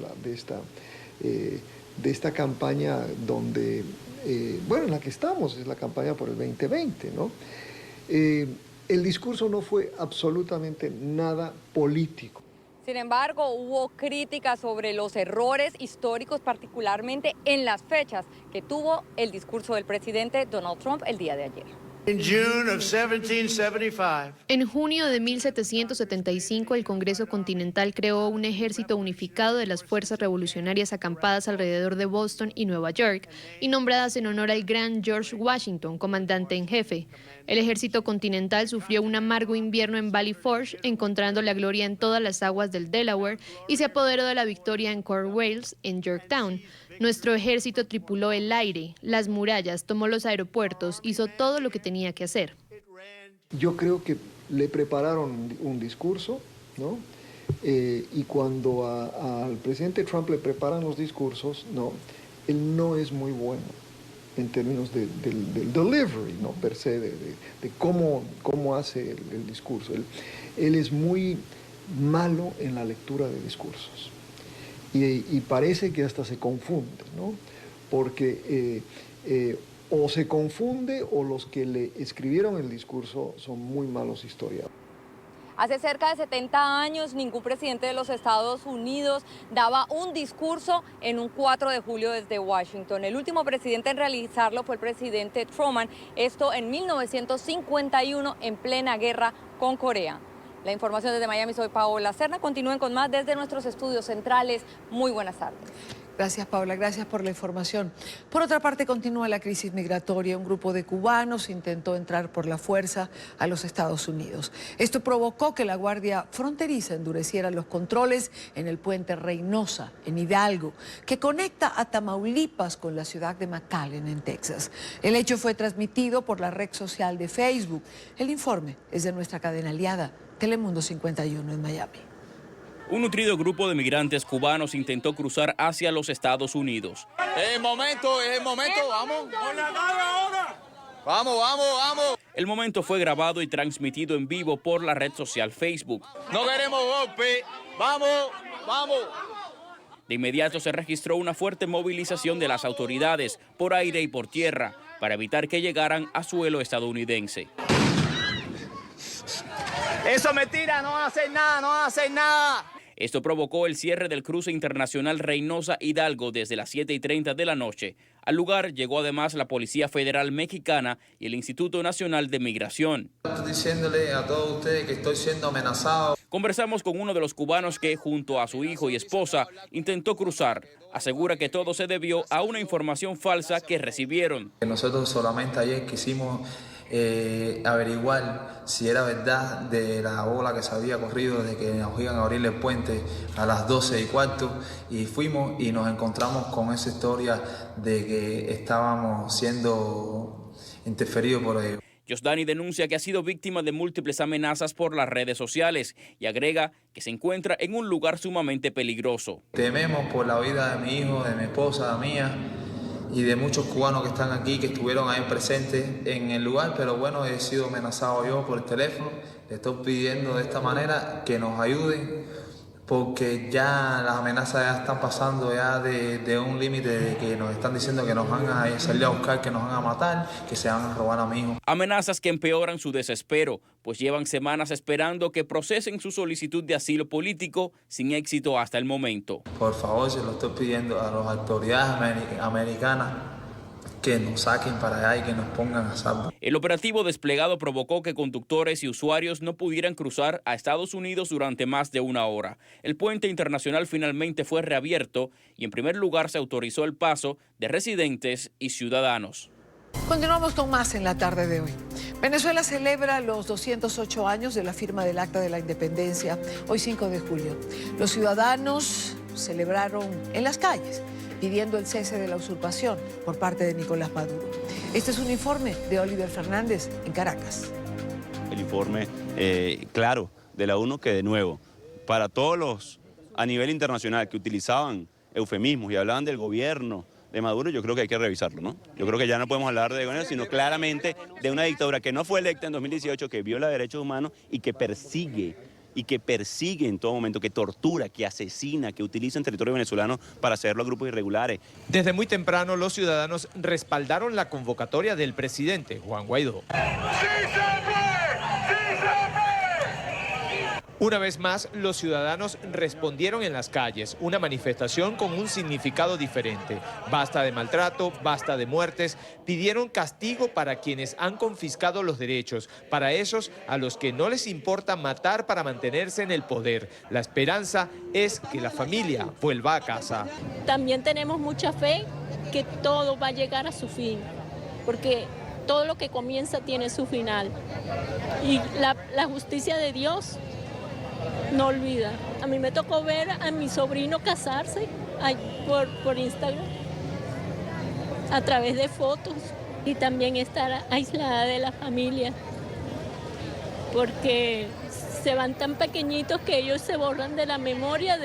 S4: esta campaña donde, en la que estamos, es la campaña por el 2020, ¿no? El discurso no fue absolutamente nada político.
S1: Sin embargo, hubo críticas sobre los errores históricos, particularmente en las fechas que tuvo el discurso del presidente Donald Trump el día de ayer.
S7: En junio de 1775, el Congreso Continental creó un ejército unificado de las fuerzas revolucionarias acampadas alrededor de Boston y Nueva York y nombradas en honor al gran George Washington, comandante en jefe. El ejército continental sufrió un amargo invierno en Valley Forge, encontrando la gloria en todas las aguas del Delaware, y se apoderó de la victoria en Cornwallis, en Yorktown. Nuestro ejército tripuló el aire, las murallas, tomó los aeropuertos, hizo todo lo que tenía que hacer.
S4: Yo creo que le prepararon un discurso, ¿no? Y cuando al presidente Trump le preparan los discursos, él no es muy bueno en términos del delivery, ¿no? Per se, de cómo hace el discurso. Él es muy malo en la lectura de discursos. Y parece que hasta se confunde, ¿no? Porque o se confunde o los que le escribieron el discurso son muy malos historiadores.
S1: Hace cerca de 70 años, ningún presidente de los Estados Unidos daba un discurso en un 4 de julio desde Washington. El último presidente en realizarlo fue el presidente Truman, esto en 1951, en plena guerra con Corea. La información desde Miami, soy Paola Serna. Continúen con más desde nuestros estudios centrales. Muy buenas tardes.
S2: Gracias, Paola. Gracias por la información. Por otra parte, continúa la crisis migratoria. Un grupo de cubanos intentó entrar por la fuerza a los Estados Unidos. Esto provocó que la Guardia Fronteriza endureciera los controles en el puente Reynosa, en Hidalgo, que conecta a Tamaulipas con la ciudad de McAllen, en Texas. El hecho fue transmitido por la red social de Facebook. El informe es de nuestra cadena aliada, Telemundo 51 en Miami.
S5: Un nutrido grupo de migrantes cubanos intentó cruzar hacia los Estados Unidos.
S23: Es el momento, vamos. Vamos.
S5: El momento fue grabado y transmitido en vivo por la red social Facebook.
S23: No queremos golpe, vamos.
S5: De inmediato se registró una fuerte movilización de las autoridades por aire y por tierra para evitar que llegaran a suelo estadounidense.
S23: Eso es mentira, no van a hacer nada.
S5: Esto provocó el cierre del cruce internacional Reynosa-Hidalgo desde las 7:30 de la noche. Al lugar llegó además la Policía Federal Mexicana y el Instituto Nacional de Migración.
S24: Estoy diciéndole a todos ustedes que estoy siendo amenazado.
S5: Conversamos con uno de los cubanos que, junto a su hijo y esposa, intentó cruzar. Asegura que todo se debió a una información falsa que recibieron.
S24: Nosotros solamente ayer quisimos averiguar si era verdad de la ola que se había corrido desde que nos iban a abrir el puente a las 12:15, y fuimos y nos encontramos con esa historia de que estábamos siendo interferidos por ellos.
S5: Yosdani denuncia que ha sido víctima de múltiples amenazas por las redes sociales y agrega que se encuentra en un lugar sumamente peligroso.
S24: Tememos por la vida de mi hijo, de mi esposa, mía y de muchos cubanos que están aquí, que estuvieron ahí presentes en el lugar, pero bueno, he sido amenazado yo por el teléfono. Le estoy pidiendo de esta manera que nos ayuden, porque ya las amenazas ya están pasando ya de un límite, de que nos están diciendo que nos van a salir a buscar, que nos van a matar, que se van a robar a mi hijo.
S5: Amenazas que empeoran su desespero, pues llevan semanas esperando que procesen su solicitud de asilo político sin éxito hasta el momento.
S24: Por favor, se lo estoy pidiendo a las autoridades americanas que nos saquen para allá y que nos pongan a salvo.
S5: El operativo desplegado provocó que conductores y usuarios no pudieran cruzar a Estados Unidos durante más de una hora. El puente internacional finalmente fue reabierto y en primer lugar se autorizó el paso de residentes y ciudadanos.
S2: Continuamos con más en la tarde de hoy. Venezuela celebra los 208 años de la firma del Acta de la Independencia, hoy 5 de julio. Los ciudadanos celebraron en las calles, pidiendo el cese de la usurpación por parte de Nicolás Maduro. Este es un informe de Oliver Fernández en Caracas.
S3: El informe claro de la ONU que, de nuevo, para todos los a nivel internacional que utilizaban eufemismos y hablaban del gobierno de Maduro, yo creo que hay que revisarlo, ¿no? Yo creo que ya no podemos hablar de gobierno, sino claramente de una dictadura que no fue electa en 2018, que viola derechos humanos y que persigue en todo momento, que tortura, que asesina, que utiliza en territorio venezolano para hacerlo a grupos irregulares.
S6: Desde muy temprano los ciudadanos respaldaron la convocatoria del presidente Juan Guaidó. Una vez más, los ciudadanos respondieron en las calles, una manifestación con un significado diferente. Basta de maltrato, basta de muertes, pidieron castigo para quienes han confiscado los derechos, para esos a los que no les importa matar para mantenerse en el poder. La esperanza es que la familia vuelva a casa.
S9: También tenemos mucha fe que todo va a llegar a su fin, porque todo lo que comienza tiene su final. Y la justicia de Dios no olvida. A mí me tocó ver a mi sobrino casarse por Instagram, a través de fotos, y también estar aislada de la familia, porque se van tan pequeñitos que ellos se borran de la memoria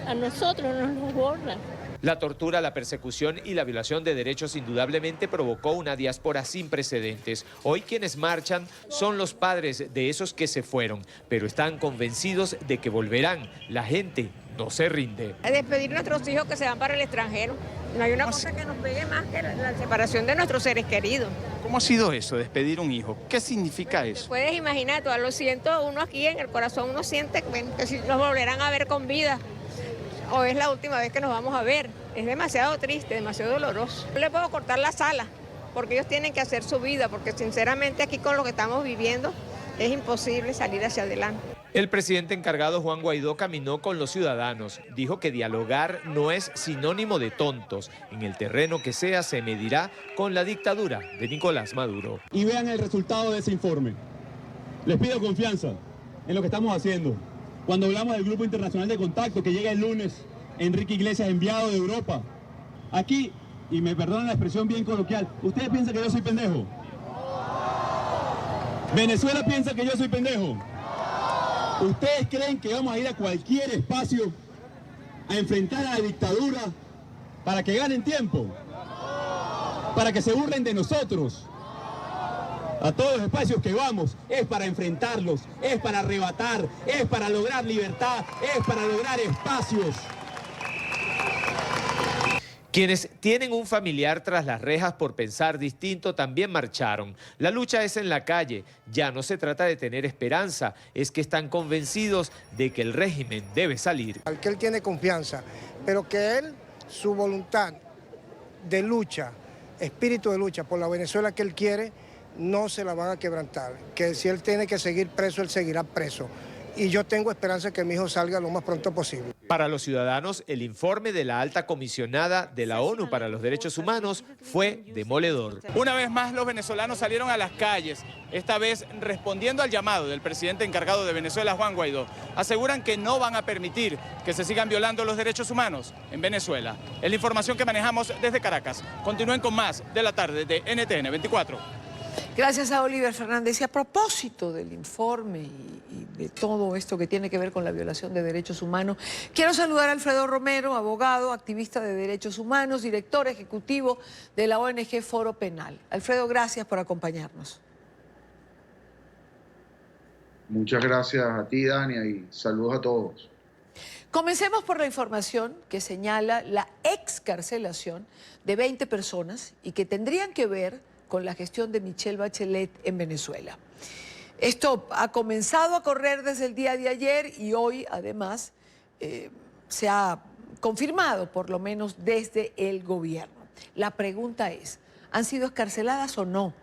S9: a nosotros, nos borran.
S6: La tortura, la persecución y la violación de derechos indudablemente provocó una diáspora sin precedentes. Hoy quienes marchan son los padres de esos que se fueron, pero están convencidos de que volverán. La gente no se rinde.
S10: A despedir a nuestros hijos que se van para el extranjero. No hay una cosa que nos pegue más que la separación de nuestros seres queridos.
S6: ¿Cómo ha sido eso, despedir un hijo? ¿Qué significa eso?
S10: Puedes imaginar, todo lo siento, uno aquí en el corazón, uno siente que si nos volverán a ver con vida, o es la última vez que nos vamos a ver. Es demasiado triste, demasiado doloroso. No le puedo cortar las alas, porque ellos tienen que hacer su vida, porque sinceramente aquí con lo que estamos viviendo es imposible salir hacia adelante.
S6: El presidente encargado Juan Guaidó caminó con los ciudadanos. Dijo que dialogar no es sinónimo de tontos. En el terreno que sea se medirá con la dictadura de Nicolás Maduro.
S25: Y vean el resultado de ese informe. Les pido confianza en lo que estamos haciendo. Cuando hablamos del Grupo Internacional de Contacto que llega el lunes, Enrique Iglesias, enviado de Europa, aquí, y me perdonan la expresión bien coloquial, ¿ustedes piensan que yo soy pendejo? ¿Venezuela piensa que yo soy pendejo? ¿Ustedes creen que vamos a ir a cualquier espacio a enfrentar a la dictadura para que ganen tiempo? ¿Para que se burlen de nosotros? A todos los espacios que vamos es para enfrentarlos, es para arrebatar, es para lograr libertad, es para lograr espacios.
S6: Quienes tienen un familiar tras las rejas por pensar distinto también marcharon. La lucha es en la calle. Ya no se trata de tener esperanza, es que están convencidos de que el régimen debe salir.
S26: Que él tiene confianza, pero que él, su voluntad de lucha, espíritu de lucha por la Venezuela que él quiere, no se la van a quebrantar. Que si él tiene que seguir preso, él seguirá preso. Y yo tengo esperanza que mi hijo salga lo más pronto posible.
S6: Para los ciudadanos, el informe de la alta comisionada de la ONU para los Derechos Humanos fue demoledor.
S27: Una vez más, los venezolanos salieron a las calles, esta vez respondiendo al llamado del presidente encargado de Venezuela, Juan Guaidó. Aseguran que no van a permitir que se sigan violando los derechos humanos en Venezuela. Es la información que manejamos desde Caracas. Continúen con más de la tarde de NTN 24.
S2: Gracias a Oliver Fernández. Y a propósito del informe y de todo esto que tiene que ver con la violación de derechos humanos, quiero saludar a Alfredo Romero, abogado, activista de derechos humanos, director ejecutivo de la ONG Foro Penal. Alfredo, gracias por acompañarnos.
S28: Muchas gracias a ti, Dania, y saludos a todos.
S2: Comencemos por la información que señala la excarcelación de 20 personas y que tendrían que ver con la gestión de Michelle Bachelet en Venezuela. Esto ha comenzado a correr desde el día de ayer y hoy, además, se ha confirmado, por lo menos desde el gobierno. La pregunta es, ¿han sido escarceladas o no?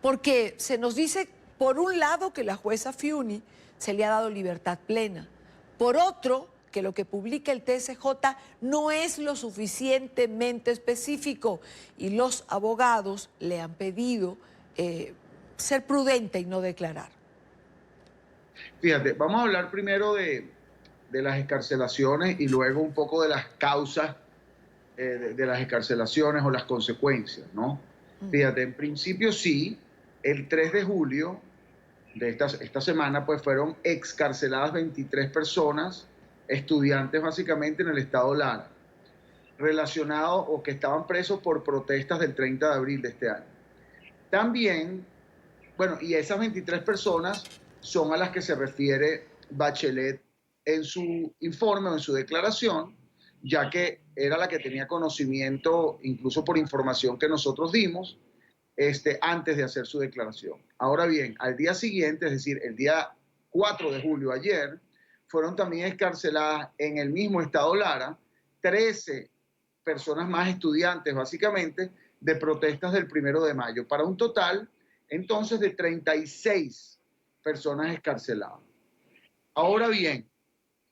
S2: Porque se nos dice, por un lado, que la jueza Fiuni se le ha dado libertad plena. Por otro, que lo que publica el TSJ no es lo suficientemente específico y los abogados le han pedido ser prudente y no declarar.
S28: Fíjate, vamos a hablar primero de las excarcelaciones y luego un poco de las causas de las excarcelaciones o las consecuencias, ¿no? Fíjate, en principio sí, el 3 de julio de esta semana pues fueron excarceladas 23 personas, estudiantes básicamente en el estado Lara, relacionados o que estaban presos por protestas del 30 de abril de este año. También, bueno, y esas 23 personas son a las que se refiere Bachelet en su informe o en su declaración, ya que era la que tenía conocimiento, incluso por información que nosotros dimos, antes de hacer su declaración. Ahora bien, al día siguiente, es decir, el día 4 de julio, ayer, fueron también excarceladas en el mismo estado Lara 13 personas más, estudiantes básicamente, de protestas del 1 de mayo, para un total entonces de 36 personas excarceladas. Ahora bien,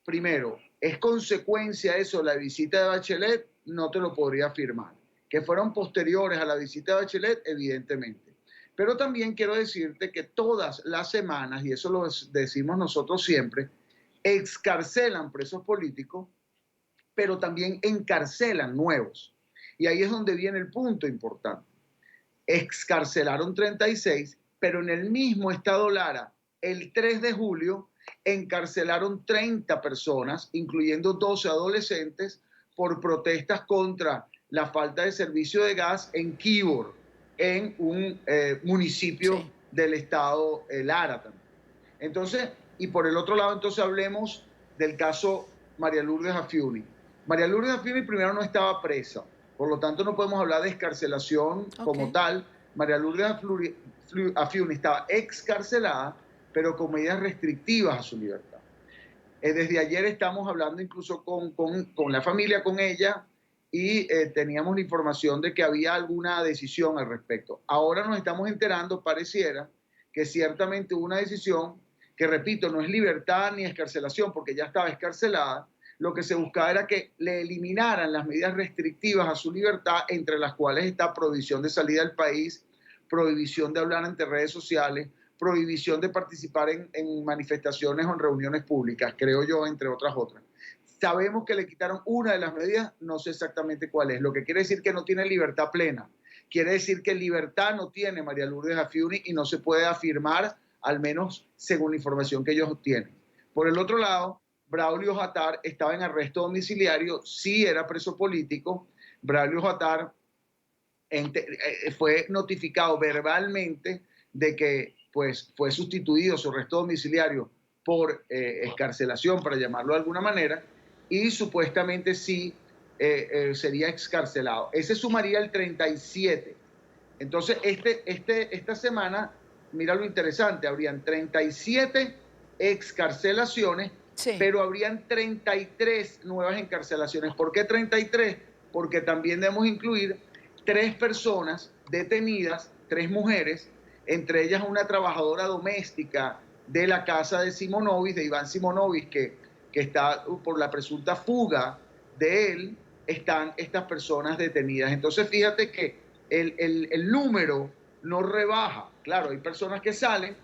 S28: primero, ¿es consecuencia eso la visita de Bachelet? No te lo podría afirmar. Que fueron posteriores a la visita de Bachelet, evidentemente. Pero también quiero decirte que todas las semanas, y eso lo decimos nosotros siempre, excarcelan presos políticos, pero también encarcelan nuevos. Y ahí es donde viene el punto importante. Excarcelaron 36, pero en el mismo estado Lara, el 3 de julio, encarcelaron 30 personas, incluyendo 12 adolescentes, por protestas contra la falta de servicio de gas en Quibor, en un municipio del estado Lara también. Entonces, y por el otro lado, entonces hablemos del caso María Lourdes Afiuni. María Lourdes Afiuni primero no estaba presa, por lo tanto no podemos hablar de excarcelación como tal. María Lourdes Afiuni estaba excarcelada, pero con medidas restrictivas a su libertad. Desde ayer estamos hablando incluso con la familia, con ella, y teníamos la información de que había alguna decisión al respecto. Ahora nos estamos enterando, pareciera, que ciertamente hubo una decisión que, repito, no es libertad ni excarcelación, porque ya estaba excarcelada. Lo que se buscaba era que le eliminaran las medidas restrictivas a su libertad, entre las cuales está prohibición de salida del país, prohibición de hablar ante redes sociales, prohibición de participar en manifestaciones o en reuniones públicas, creo yo, entre otras. Sabemos que le quitaron una de las medidas, no sé exactamente cuál es, lo que quiere decir que no tiene libertad plena. Quiere decir que libertad no tiene María Lourdes Afiuni y no se puede afirmar, al menos según la información que ellos tienen. Por el otro lado, Braulio Jatar estaba en arresto domiciliario, sí era preso político. Braulio Jatar fue notificado verbalmente de que pues, fue sustituido su arresto domiciliario por excarcelación, para llamarlo de alguna manera, y supuestamente sí sería excarcelado. Ese sumaría el 37. Entonces, esta semana, mira lo interesante, habrían 37 excarcelaciones, pero habrían 33 nuevas encarcelaciones. ¿Por qué 33? Porque también debemos incluir 3 personas detenidas, 3 mujeres, entre ellas una trabajadora doméstica de la casa de Simonovic, de Iván Simonovic, que está por la presunta fuga de él, están estas personas detenidas. Entonces fíjate que el número no rebaja. Claro, hay personas que salen,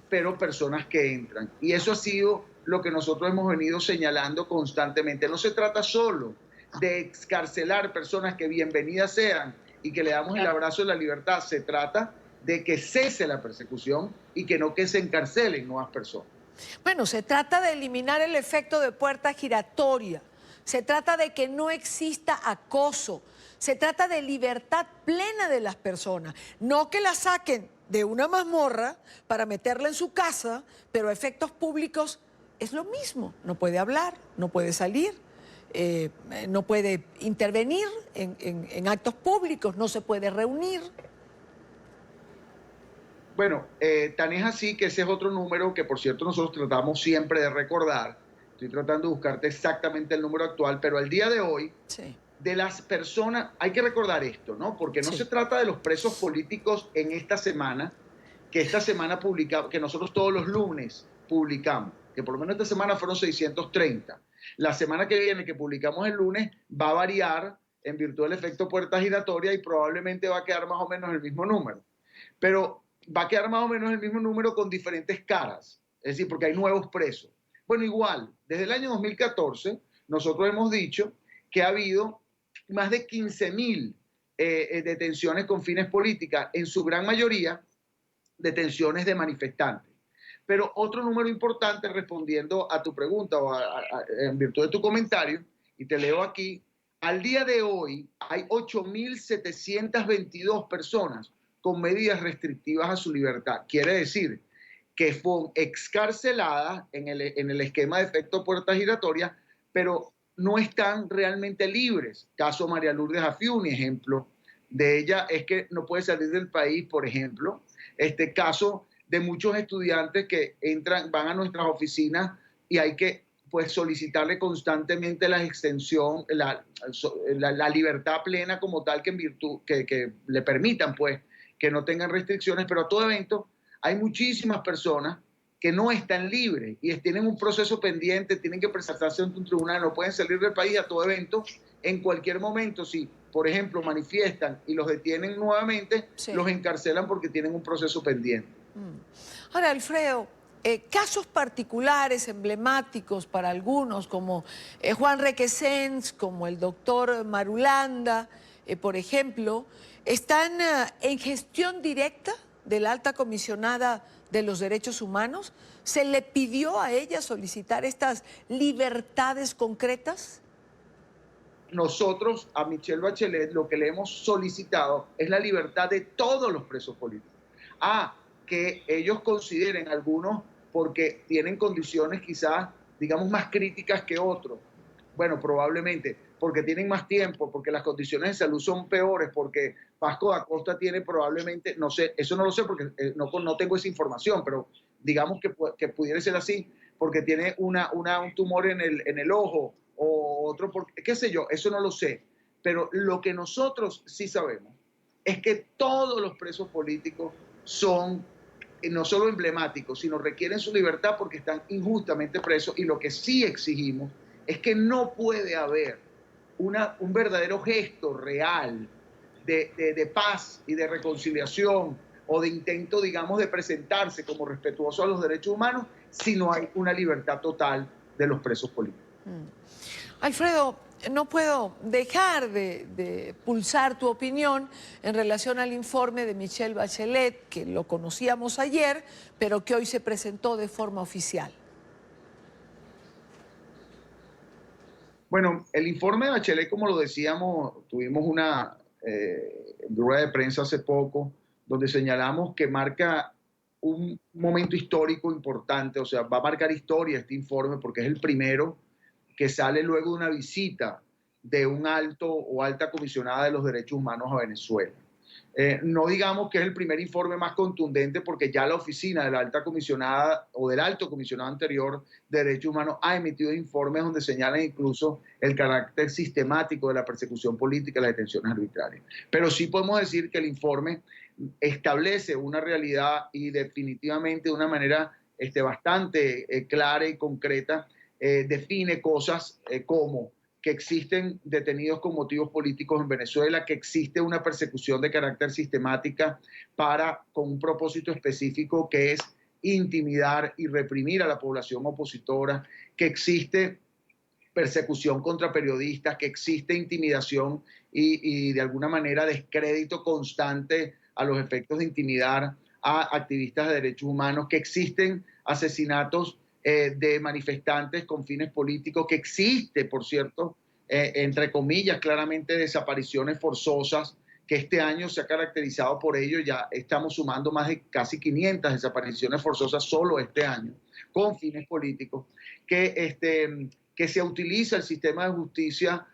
S28: pero personas que entran. Y eso ha sido lo que nosotros hemos venido señalando constantemente. No se trata solo de excarcelar personas que bienvenidas sean y que le damos el abrazo de la libertad. Se trata de que cese la persecución y que no que se encarcelen nuevas personas.
S2: Bueno, se trata de eliminar el efecto de puerta giratoria, se trata de que no exista acoso, se trata de libertad plena de las personas, no que la saquen de una mazmorra para meterla en su casa, pero a efectos públicos es lo mismo, no puede hablar, no puede salir, no puede intervenir en actos públicos, no se puede reunir.
S28: Bueno, tan es así que ese es otro número que, por cierto, nosotros tratamos siempre de recordar. Estoy tratando de buscarte exactamente el número actual, pero al día de hoy, de las personas, hay que recordar esto, ¿no? Porque no se trata de los presos políticos en esta semana, que esta semana publicamos, que nosotros todos los lunes publicamos, que por lo menos esta semana fueron 630. La semana que viene, que publicamos el lunes, va a variar en virtud del efecto puerta giratoria y probablemente va a quedar más o menos el mismo número. Pero va a quedar más o menos el mismo número con diferentes caras, es decir, porque hay nuevos presos. Bueno, igual, desde el año 2014, nosotros hemos dicho que ha habido más de 15.000 detenciones con fines políticos, en su gran mayoría detenciones de manifestantes. Pero otro número importante, respondiendo a tu pregunta o en virtud de tu comentario, y te leo aquí, al día de hoy hay 8.722 personas con medidas restrictivas a su libertad. Quiere decir que fueron excarceladas en el esquema de efecto puerta giratoria, pero no están realmente libres. Caso María Lourdes Afiuni, ejemplo de ella es que no puede salir del país, por ejemplo. Este caso de muchos estudiantes que van a nuestras oficinas y hay que pues solicitarle constantemente la extensión, la libertad plena como tal, que en virtud que le permitan pues que no tengan restricciones, pero a todo evento hay muchísimas personas que no están libres y tienen un proceso pendiente, tienen que presentarse ante un tribunal, no pueden salir del país a todo evento. En cualquier momento, si por ejemplo manifiestan y los detienen nuevamente, los encarcelan porque tienen un proceso pendiente.
S2: Ahora, Alfredo, casos particulares, emblemáticos para algunos, como Juan Requesens, como el doctor Marulanda, por ejemplo, están en gestión directa de la alta comisionada de los derechos humanos. ¿Se le pidió a ella solicitar estas libertades concretas?
S28: Nosotros a Michelle Bachelet lo que le hemos solicitado es la libertad de todos los presos políticos. Que ellos consideren algunos porque tienen condiciones quizás, digamos, más críticas que otros. Bueno, probablemente porque tienen más tiempo, porque las condiciones de salud son peores, porque Pasco da Costa tiene probablemente, no sé, eso no lo sé porque no tengo esa información, pero digamos que pudiera ser así, porque tiene un tumor en el ojo o otro, qué sé yo, eso no lo sé. Pero lo que nosotros sí sabemos es que todos los presos políticos son no solo emblemáticos, sino requieren su libertad porque están injustamente presos, y lo que sí exigimos es que no puede haber un verdadero gesto real de paz y de reconciliación o de intento, digamos, de presentarse como respetuoso a los derechos humanos si no hay una libertad total de los presos políticos.
S2: Alfredo, no puedo dejar de pulsar tu opinión en relación al informe de Michelle Bachelet, que lo conocíamos ayer, pero que hoy se presentó de forma oficial.
S28: Bueno, el informe de Bachelet, como lo decíamos, tuvimos una rueda de prensa hace poco, donde señalamos que marca un momento histórico importante, o sea, va a marcar historia este informe porque es el primero que sale luego de una visita de un alto o alta comisionada de los derechos humanos a Venezuela. No digamos que es el primer informe más contundente porque ya la oficina de la alta comisionada o del alto comisionado anterior de derechos humanos ha emitido informes donde señalan incluso el carácter sistemático de la persecución política y las detenciones arbitrarias. Pero sí podemos decir que el informe establece una realidad y definitivamente de una manera bastante clara y concreta define cosas como que existen detenidos con motivos políticos en Venezuela, que existe una persecución de carácter sistemática con un propósito específico que es intimidar y reprimir a la población opositora, que existe persecución contra periodistas, que existe intimidación y de alguna manera descrédito constante a los efectos de intimidar a activistas de derechos humanos, que existen asesinatos de manifestantes con fines políticos, que existe, por cierto, entre comillas, claramente desapariciones forzosas, que este año se ha caracterizado por ello. Ya estamos sumando más de casi 500 desapariciones forzosas solo este año, con fines políticos, que se utiliza el sistema de justicia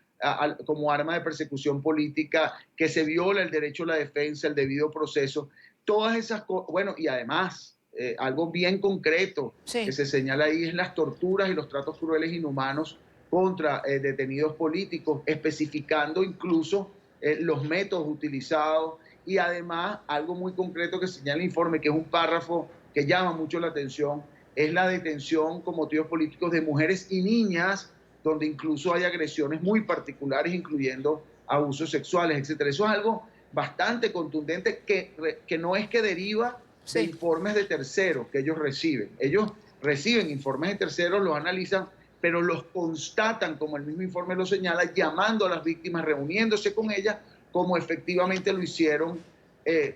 S28: como arma de persecución política, que se viola el derecho a la defensa, el debido proceso, todas esas cosas. Bueno, y además, algo bien concreto que se señala ahí es las torturas y los tratos crueles e inhumanos contra detenidos políticos, especificando incluso los métodos utilizados y además algo muy concreto que señala el informe, que es un párrafo que llama mucho la atención, es la detención con motivos políticos de mujeres y niñas, donde incluso hay agresiones muy particulares, incluyendo abusos sexuales, etc. Eso es algo bastante contundente que no es que deriva de informes de terceros que ellos reciben. Ellos reciben informes de terceros, los analizan, pero los constatan, como el mismo informe lo señala, llamando a las víctimas, reuniéndose con ellas, como efectivamente lo hicieron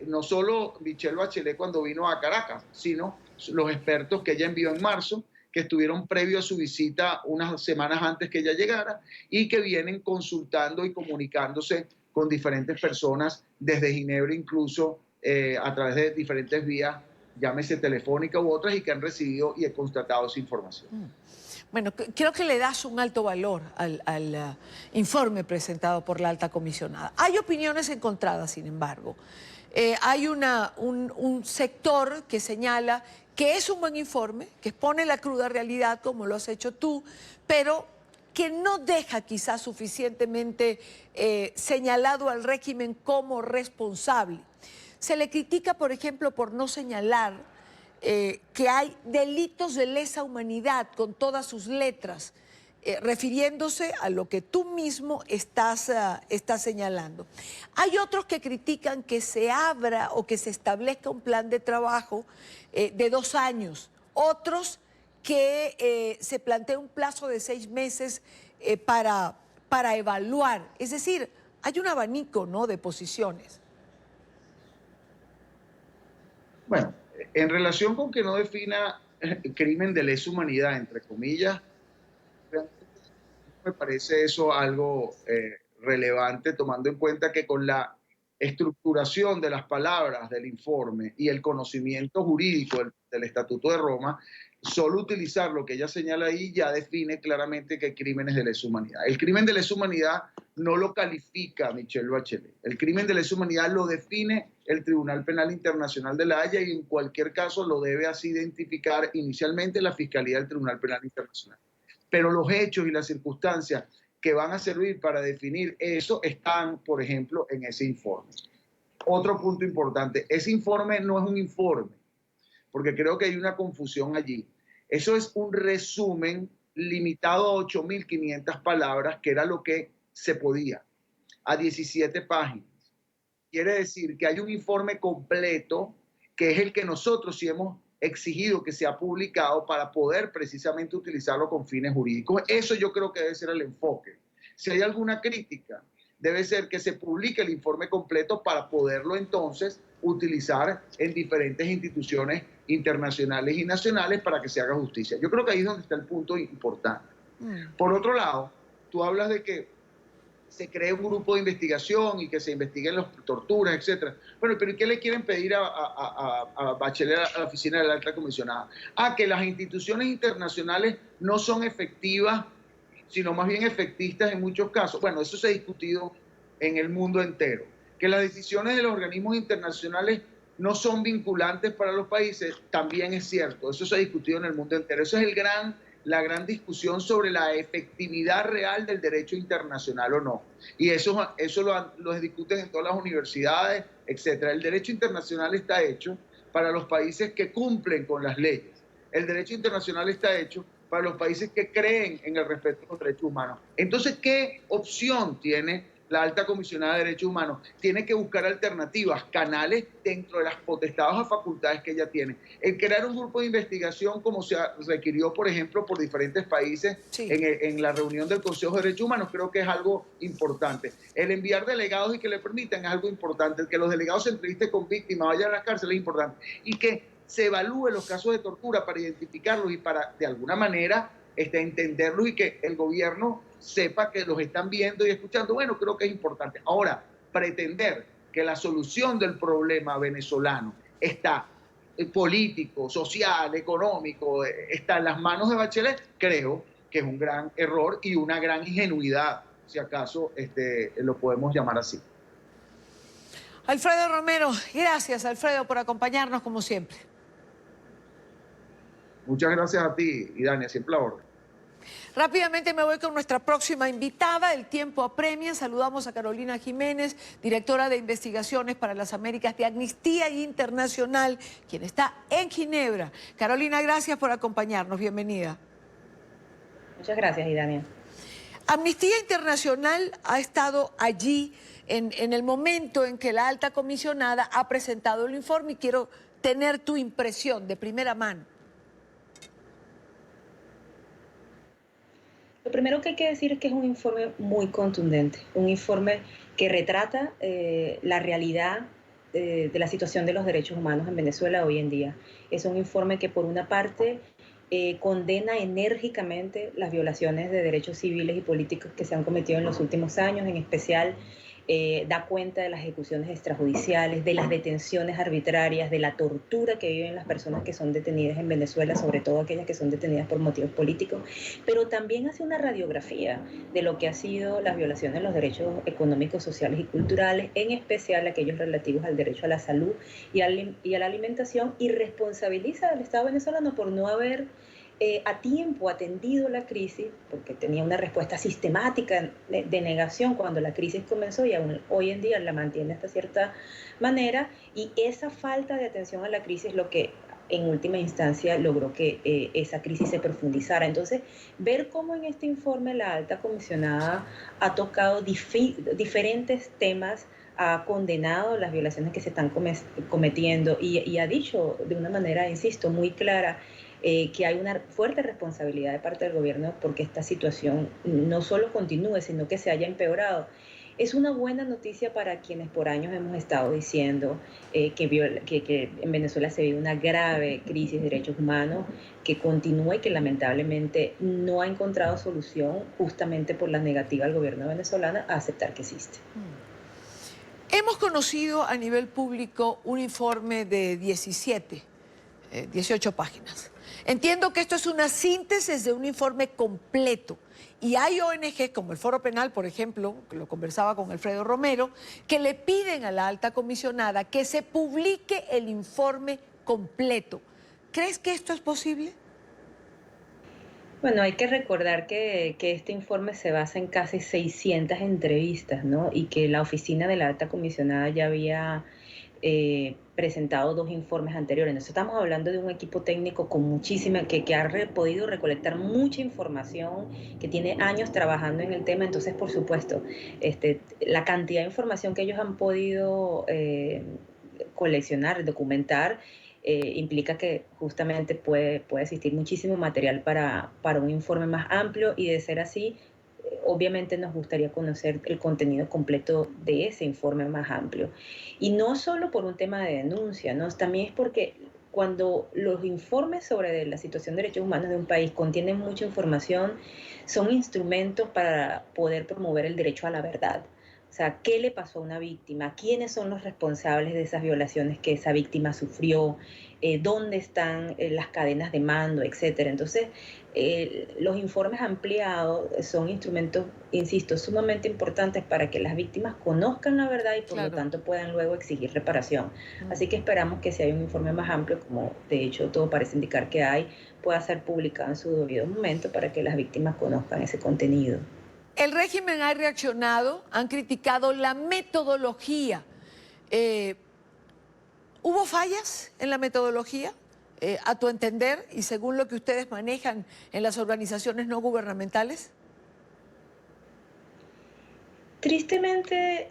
S28: no solo Michelle Bachelet cuando vino a Caracas, sino los expertos que ella envió en marzo, que estuvieron previo a su visita unas semanas antes que ella llegara y que vienen consultando y comunicándose con diferentes personas desde Ginebra, incluso a través de diferentes vías, llámese telefónica u otras, y que han recibido y constatado esa información.
S2: Bueno, creo que le das un alto valor al informe presentado por la alta comisionada. Hay opiniones encontradas, sin embargo. Hay un sector que señala que es un buen informe, que expone la cruda realidad, como lo has hecho tú, pero que no deja quizás suficientemente señalado al régimen como responsable. Se le critica, por ejemplo, por no señalar que hay delitos de lesa humanidad con todas sus letras, refiriéndose a lo que tú mismo estás señalando. Hay otros que critican que se abra o que se establezca un plan de trabajo de 2 años, otros que se plantea un plazo de 6 meses para evaluar. Es decir, hay un abanico, ¿no?, de posiciones.
S28: Bueno, en relación con que no defina crimen de lesa humanidad, entre comillas, me parece eso algo relevante, tomando en cuenta que con la estructuración de las palabras del informe y el conocimiento jurídico del Estatuto de Roma, solo utilizar lo que ella señala ahí ya define claramente que hay crímenes de lesa humanidad. El crimen de lesa humanidad no lo califica Michelle Bachelet. El crimen de lesa humanidad lo define el Tribunal Penal Internacional de La Haya y en cualquier caso lo debe así identificar inicialmente la Fiscalía del Tribunal Penal Internacional. Pero los hechos y las circunstancias que van a servir para definir eso están, por ejemplo, en ese informe. Otro punto importante, ese informe no es un informe, porque creo que hay una confusión allí. Eso es un resumen limitado a 8.500 palabras, que era lo que se podía, a 17 páginas. Quiere decir que hay un informe completo, que es el que nosotros sí hemos exigido que sea publicado para poder precisamente utilizarlo con fines jurídicos. Eso yo creo que debe ser el enfoque. Si hay alguna crítica, debe ser que se publique el informe completo para poderlo entonces utilizar en diferentes instituciones internacionales y nacionales para que se haga justicia. Yo creo que ahí es donde está el punto importante. Por otro lado, tú hablas de que se cree un grupo de investigación y que se investiguen las torturas, etc. Bueno, pero ¿qué le quieren pedir a Bachelet, a la oficina de la alta comisionada? Que las instituciones internacionales no son efectivas, sino más bien efectistas en muchos casos. Bueno, eso se ha discutido en el mundo entero. Que las decisiones de los organismos internacionales no son vinculantes para los países, también es cierto. Eso se ha discutido en el mundo entero. Eso es la gran discusión sobre la efectividad real del derecho internacional o no. Y eso lo discuten en todas las universidades, etc. El derecho internacional está hecho para los países que cumplen con las leyes. El derecho internacional está hecho para los países que creen en el respeto a los derechos humanos. Entonces, ¿qué opción tiene la alta comisionada de derechos humanos? Tiene que buscar alternativas, canales dentro de las potestades o facultades que ella tiene. El crear un grupo de investigación, como se requirió, por ejemplo, por diferentes países en la reunión del Consejo de Derechos Humanos, creo que es algo importante. El enviar delegados y que le permitan es algo importante. El que los delegados se entrevisten con víctimas, vayan a las cárceles es importante. Y que se evalúen los casos de tortura para identificarlos y para, de alguna manera, entenderlos y que el gobierno sepa que los están viendo y escuchando. Bueno, creo que es importante. Ahora, pretender que la solución del problema venezolano está político, social, económico, está en las manos de Bachelet, creo que es un gran error y una gran ingenuidad, si acaso lo podemos llamar así.
S2: Alfredo Romero, gracias, Alfredo, por acompañarnos como siempre.
S28: Muchas gracias a ti y Dania, siempre la orden.
S2: Rápidamente me voy con nuestra próxima invitada. El tiempo apremia. Saludamos a Carolina Jiménez, directora de Investigaciones para las Américas de Amnistía Internacional, quien está en Ginebra. Carolina, gracias por acompañarnos. Bienvenida.
S11: Muchas gracias, Idania.
S2: Amnistía Internacional ha estado allí en el momento en que la alta comisionada ha presentado el informe y quiero tener tu impresión de primera mano.
S11: Lo primero que hay que decir es que es un informe muy contundente, un informe que retrata la realidad de la situación de los derechos humanos en Venezuela hoy en día. Es un informe que por una parte condena enérgicamente las violaciones de derechos civiles y políticos que se han cometido en los últimos años, en especial da cuenta de las ejecuciones extrajudiciales, de las detenciones arbitrarias, de la tortura que viven las personas que son detenidas en Venezuela, sobre todo aquellas que son detenidas por motivos políticos, pero también hace una radiografía de lo que ha sido las violaciones de los derechos económicos, sociales y culturales, en especial aquellos relativos al derecho a la salud y a la alimentación, y responsabiliza al Estado venezolano por no haber a tiempo atendido la crisis, porque tenía una respuesta sistemática de negación cuando la crisis comenzó y aún hoy en día la mantiene hasta cierta manera, y esa falta de atención a la crisis es lo que en última instancia logró que esa crisis se profundizara. Entonces, ver cómo en este informe la alta comisionada ha tocado diferentes temas, ha condenado las violaciones que se están cometiendo y ha dicho de una manera, insisto, muy clara, que hay una fuerte responsabilidad de parte del gobierno porque esta situación no solo continúe, sino que se haya empeorado. Es una buena noticia para quienes por años hemos estado diciendo que en Venezuela se vive una grave crisis de derechos humanos que continúa y que lamentablemente no ha encontrado solución justamente por la negativa del gobierno venezolano a aceptar que existe.
S2: Hemos conocido a nivel público un informe de 18 páginas. Entiendo que esto es una síntesis de un informe completo y hay ONG como el Foro Penal, por ejemplo, que lo conversaba con Alfredo Romero, que le piden a la alta comisionada que se publique el informe completo. ¿Crees que esto es posible?
S11: Bueno, hay que recordar que este informe se basa en casi 600 entrevistas, ¿no? Y que la oficina de la alta comisionada ya había presentado 2 informes anteriores. Nosotros estamos hablando de un equipo técnico con muchísima, que ha podido recolectar mucha información, que tiene años trabajando en el tema. Entonces, por supuesto, la cantidad de información que ellos han podido coleccionar, documentar, implica que justamente puede existir muchísimo material para un informe más amplio, y de ser así, obviamente nos gustaría conocer el contenido completo de ese informe más amplio. Y no solo por un tema de denuncia, ¿no? También es porque cuando los informes sobre la situación de derechos humanos de un país contienen mucha información, son instrumentos para poder promover el derecho a la verdad. O sea, ¿qué le pasó a una víctima? ¿Quiénes son los responsables de esas violaciones que esa víctima sufrió? ¿Dónde están las cadenas de mando, etcétera? Entonces, los informes ampliados son instrumentos, insisto, sumamente importantes para que las víctimas conozcan la verdad y por lo tanto puedan luego exigir reparación. Así que esperamos que si hay un informe más amplio, como de hecho todo parece indicar que hay, pueda ser publicado en su debido momento para que las víctimas conozcan ese contenido.
S2: El régimen ha reaccionado, han criticado la metodología. ¿Hubo fallas en la metodología, a tu entender, y según lo que ustedes manejan en las organizaciones no gubernamentales?
S11: Tristemente,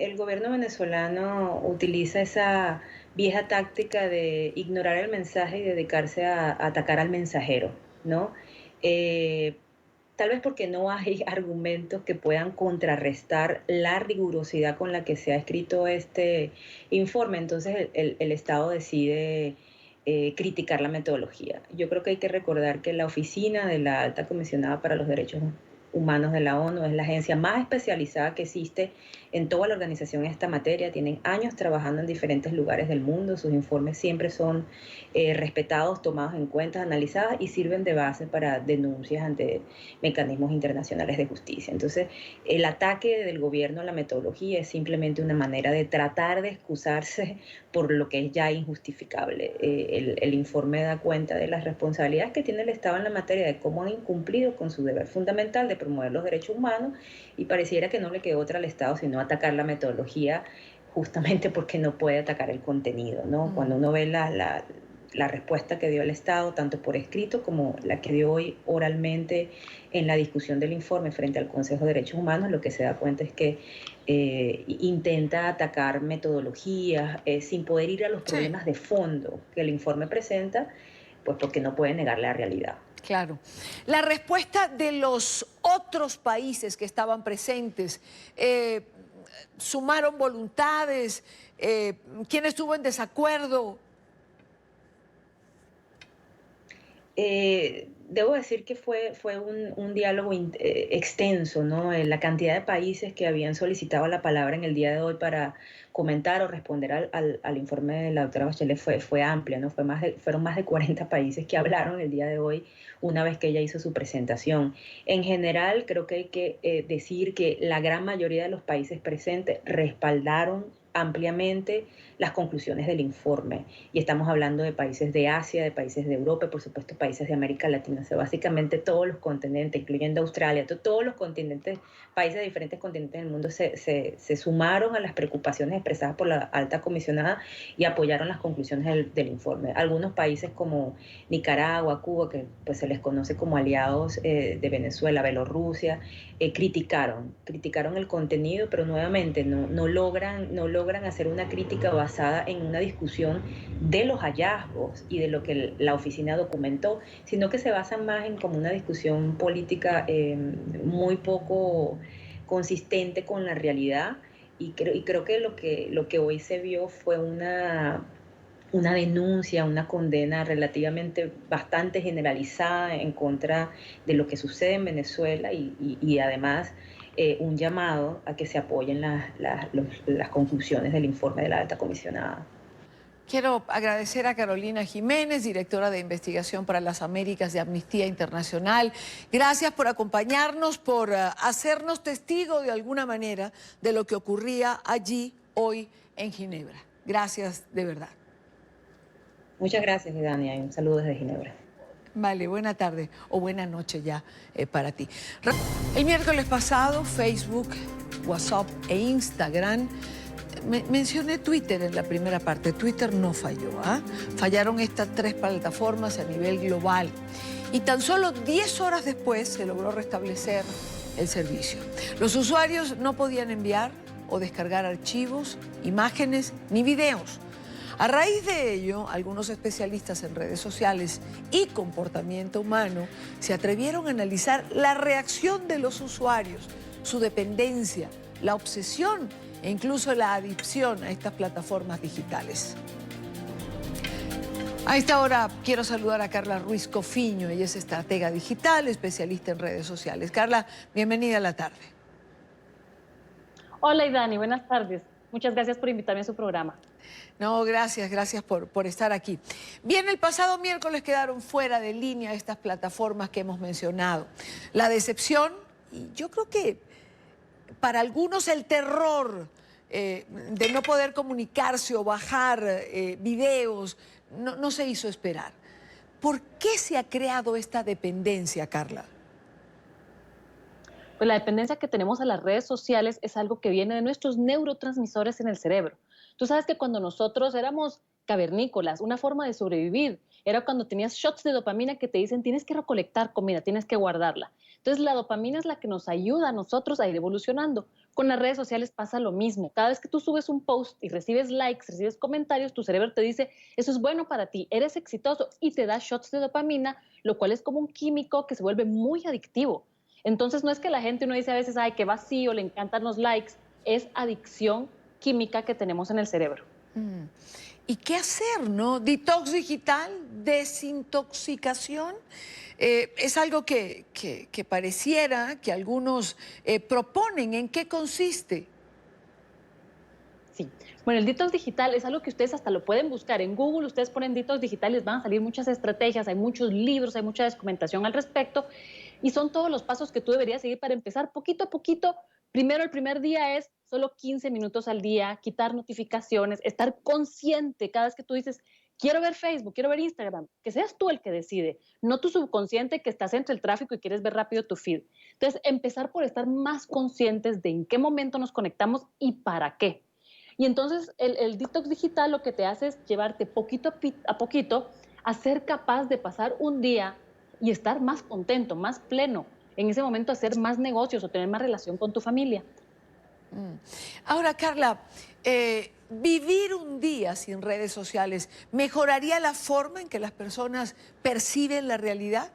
S11: el gobierno venezolano utiliza esa vieja táctica de ignorar el mensaje y dedicarse a atacar al mensajero, ¿no? Tal vez porque no hay argumentos que puedan contrarrestar la rigurosidad con la que se ha escrito este informe. Entonces el Estado decide criticar la metodología. Yo creo que hay que recordar que la oficina de la alta comisionada para los derechos Humanos de la ONU. Es la agencia más especializada que existe en toda la organización en esta materia. Tienen años trabajando en diferentes lugares del mundo. Sus informes siempre son respetados, tomados en cuenta, analizados y sirven de base para denuncias ante mecanismos internacionales de justicia. Entonces, el ataque del gobierno a la metodología es simplemente una manera de tratar de excusarse por lo que es ya injustificable. El informe da cuenta de las responsabilidades que tiene el Estado en la materia, de cómo han incumplido con su deber fundamental de promover los derechos humanos, y pareciera que no le quedó otra al Estado sino atacar la metodología, justamente porque no puede atacar el contenido, ¿no? Cuando uno ve la respuesta que dio el Estado, tanto por escrito como la que dio hoy oralmente en la discusión del informe frente al Consejo de Derechos Humanos, lo que se da cuenta es que intenta atacar metodologías sin poder ir a los problemas de fondo que el informe presenta, pues porque no puede negar la realidad.
S2: Claro. La respuesta de los otros países que estaban presentes, sumaron voluntades, ¿quién estuvo en desacuerdo?
S11: Debo decir que fue un diálogo extenso, ¿no? La cantidad de países que habían solicitado la palabra en el día de hoy para comentar o responder al informe de la doctora Bachelet fue amplia, ¿no? Fueron más de 40 países que hablaron el día de hoy una vez que ella hizo su presentación. En general, creo que hay que decir que la gran mayoría de los países presentes respaldaron ampliamente las conclusiones del informe, y estamos hablando de países de Asia, de países de Europa y por supuesto países de América Latina. O sea, básicamente todos los continentes, incluyendo Australia, todos los continentes, países de diferentes continentes del mundo se sumaron a las preocupaciones expresadas por la alta comisionada y apoyaron las conclusiones del informe. Algunos países como Nicaragua, Cuba, que pues se les conoce como aliados de Venezuela, Bielorrusia, criticaron el contenido, pero nuevamente no logran hacer una crítica basada en una discusión de los hallazgos y de lo que la oficina documentó, sino que se basan más en como una discusión política muy poco consistente con la realidad, y creo que lo que hoy se vio fue una denuncia, una condena relativamente bastante generalizada en contra de lo que sucede en Venezuela y además un llamado a que se apoyen las conclusiones del informe de la alta comisionada.
S2: Quiero agradecer a Carolina Jiménez, directora de Investigación para las Américas de Amnistía Internacional. Gracias por acompañarnos, por hacernos testigo de alguna manera de lo que ocurría allí hoy en Ginebra. Gracias de verdad.
S11: Muchas gracias, Dania, y un saludo desde Ginebra.
S2: Vale, buena tarde o buena noche ya para ti. El miércoles pasado, Facebook, WhatsApp e Instagram, mencioné Twitter en la primera parte. Twitter no falló, fallaron estas 3 plataformas a nivel global. Y tan solo 10 horas después se logró restablecer el servicio. Los usuarios no podían enviar o descargar archivos, imágenes ni videos. A raíz de ello, algunos especialistas en redes sociales y comportamiento humano se atrevieron a analizar la reacción de los usuarios, su dependencia, la obsesión e incluso la adicción a estas plataformas digitales. A esta hora quiero saludar a Carla Ruiz Cofiño. Ella es estratega digital, especialista en redes sociales. Carla, bienvenida a la tarde.
S12: Hola, Idani, buenas tardes. Muchas gracias por invitarme a su programa.
S2: No, gracias por estar aquí. Bien, el pasado miércoles quedaron fuera de línea estas plataformas que hemos mencionado. La decepción, y yo creo que para algunos el terror de no poder comunicarse o bajar videos, no se hizo esperar. ¿Por qué se ha creado esta dependencia, Carla?
S12: Pues la dependencia que tenemos a las redes sociales es algo que viene de nuestros neurotransmisores en el cerebro. Tú sabes que cuando nosotros éramos cavernícolas, una forma de sobrevivir era cuando tenías shots de dopamina que te dicen tienes que recolectar comida, tienes que guardarla. Entonces la dopamina es la que nos ayuda a nosotros a ir evolucionando. Con las redes sociales pasa lo mismo. Cada vez que tú subes un post y recibes likes, recibes comentarios, tu cerebro te dice eso es bueno para ti, eres exitoso y te da shots de dopamina, lo cual es como un químico que se vuelve muy adictivo. Entonces no es que la gente, uno dice a veces, ay, qué vacío, le encantan los likes, es adicción química que tenemos en el cerebro.
S2: ¿Y qué hacer, no? ¿Detox digital? ¿Desintoxicación? Es algo que pareciera que algunos proponen. ¿En qué consiste?
S12: Sí. Bueno, el detox digital es algo que ustedes hasta lo pueden buscar. En Google ustedes ponen detox digital y les van a salir muchas estrategias, hay muchos libros, hay mucha documentación al respecto y son todos los pasos que tú deberías seguir para empezar poquito a poquito. Primero, el primer día es solo 15 minutos al día, quitar notificaciones, estar consciente cada vez que tú dices, quiero ver Facebook, quiero ver Instagram, que seas tú el que decide, no tu subconsciente que estás entre el tráfico y quieres ver rápido tu feed. Entonces, empezar por estar más conscientes de en qué momento nos conectamos y para qué. Y entonces el detox digital lo que te hace es llevarte poquito a poquito a ser capaz de pasar un día y estar más contento, más pleno, en ese momento hacer más negocios o tener más relación con tu familia.
S2: Ahora, Carla, vivir un día sin redes sociales, ¿mejoraría la forma en que las personas perciben la realidad?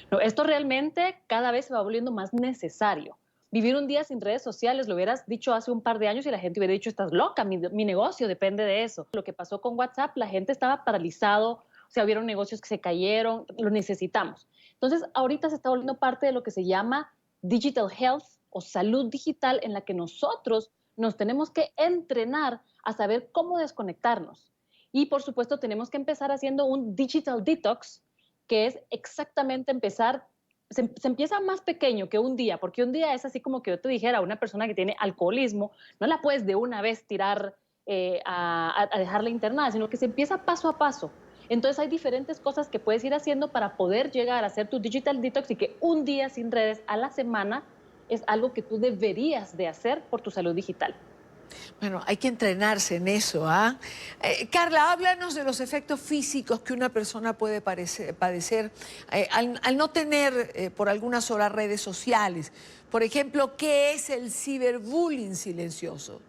S12: No, esto realmente cada vez se va volviendo más necesario. Vivir un día sin redes sociales, lo hubieras dicho hace un par de años y la gente hubiera dicho, estás loca, mi negocio depende de eso. Lo que pasó con WhatsApp, la gente estaba paralizado, o sea, hubieron negocios que se cayeron, lo necesitamos. Entonces, ahorita se está volviendo parte de lo que se llama digital health o salud digital, en la que nosotros nos tenemos que entrenar a saber cómo desconectarnos. Y, por supuesto, tenemos que empezar haciendo un digital detox, que es exactamente empezar. Se empieza más pequeño que un día, porque un día es así como que yo te dijera, una persona que tiene alcoholismo, no la puedes de una vez tirar a dejarla internada, sino que se empieza paso a paso. Entonces hay diferentes cosas que puedes ir haciendo para poder llegar a hacer tu digital detox y que un día sin redes a la semana es algo que tú deberías de hacer por tu salud digital.
S2: Bueno, hay que entrenarse en eso, ¿ah? Carla, háblanos de los efectos físicos que una persona puede padecer al no tener por algunas horas redes sociales. Por ejemplo, ¿qué es el ciberbullying silencioso?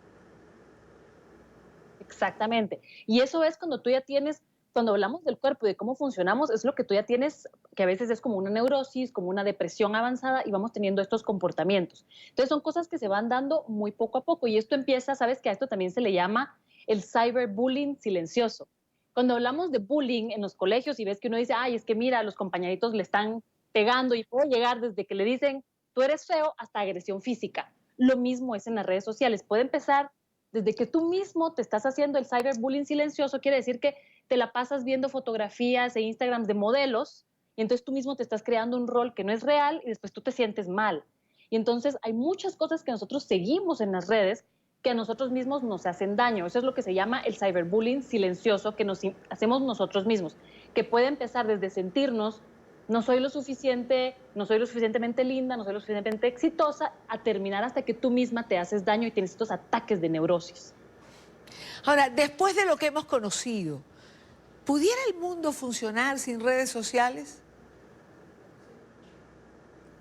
S12: Exactamente. Y eso es cuando tú ya tienes, cuando hablamos del cuerpo y de cómo funcionamos, es lo que tú ya tienes, que a veces es como una neurosis, como una depresión avanzada y vamos teniendo estos comportamientos. Entonces son cosas que se van dando muy poco a poco y esto empieza, sabes que a esto también se le llama el cyberbullying silencioso. Cuando hablamos de bullying en los colegios y ves que uno dice, ay, es que mira, los compañeritos le están pegando y puede llegar desde que le dicen, tú eres feo, hasta agresión física. Lo mismo es en las redes sociales. Puede empezar desde que tú mismo te estás haciendo el cyberbullying silencioso, quiere decir que te la pasas viendo fotografías e Instagrams de modelos y entonces tú mismo te estás creando un rol que no es real y después tú te sientes mal. Y entonces hay muchas cosas que nosotros seguimos en las redes que a nosotros mismos nos hacen daño. Eso es lo que se llama el cyberbullying silencioso que nos hacemos nosotros mismos, que puede empezar desde sentirnos no soy lo suficiente, no soy lo suficientemente linda, no soy lo suficientemente exitosa, a terminar hasta que tú misma te haces daño y tienes estos ataques de neurosis.
S2: Ahora, después de lo que hemos conocido, ¿pudiera el mundo funcionar sin redes sociales?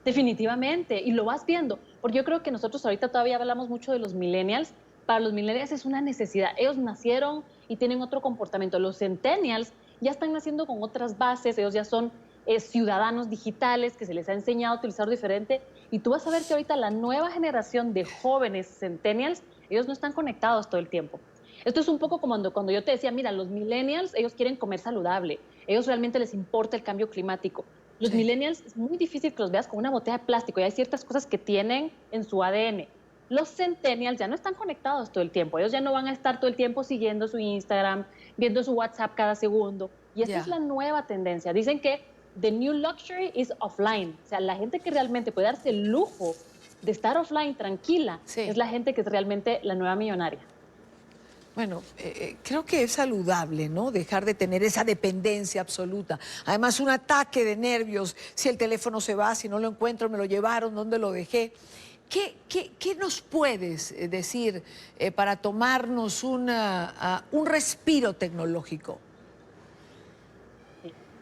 S12: Definitivamente, y lo vas viendo, porque yo creo que nosotros ahorita todavía hablamos mucho de los millennials. Para los millennials es una necesidad, ellos nacieron y tienen otro comportamiento. Los centennials ya están naciendo con otras bases, ellos ya son ciudadanos digitales que se les ha enseñado a utilizar diferente y tú vas a ver que ahorita la nueva generación de jóvenes centennials, ellos no están conectados todo el tiempo. Esto es un poco como cuando yo te decía, mira, los millennials, ellos quieren comer saludable, ellos realmente les importa el cambio climático. Los millennials es muy difícil que los veas con una botella de plástico y hay ciertas cosas que tienen en su ADN. Los centennials ya no están conectados todo el tiempo, ellos ya no van a estar todo el tiempo siguiendo su Instagram, viendo su WhatsApp cada segundo y esta es la nueva tendencia. Dicen que the new luxury is offline. O sea, la gente que realmente puede darse el lujo de estar offline tranquila es la gente que es realmente la nueva millonaria.
S2: Bueno, creo que es saludable, ¿no? Dejar de tener esa dependencia absoluta. Además, un ataque de nervios, si el teléfono se va, si no lo encuentro, me lo llevaron, ¿dónde lo dejé? ¿Qué nos puedes decir para tomarnos un respiro tecnológico?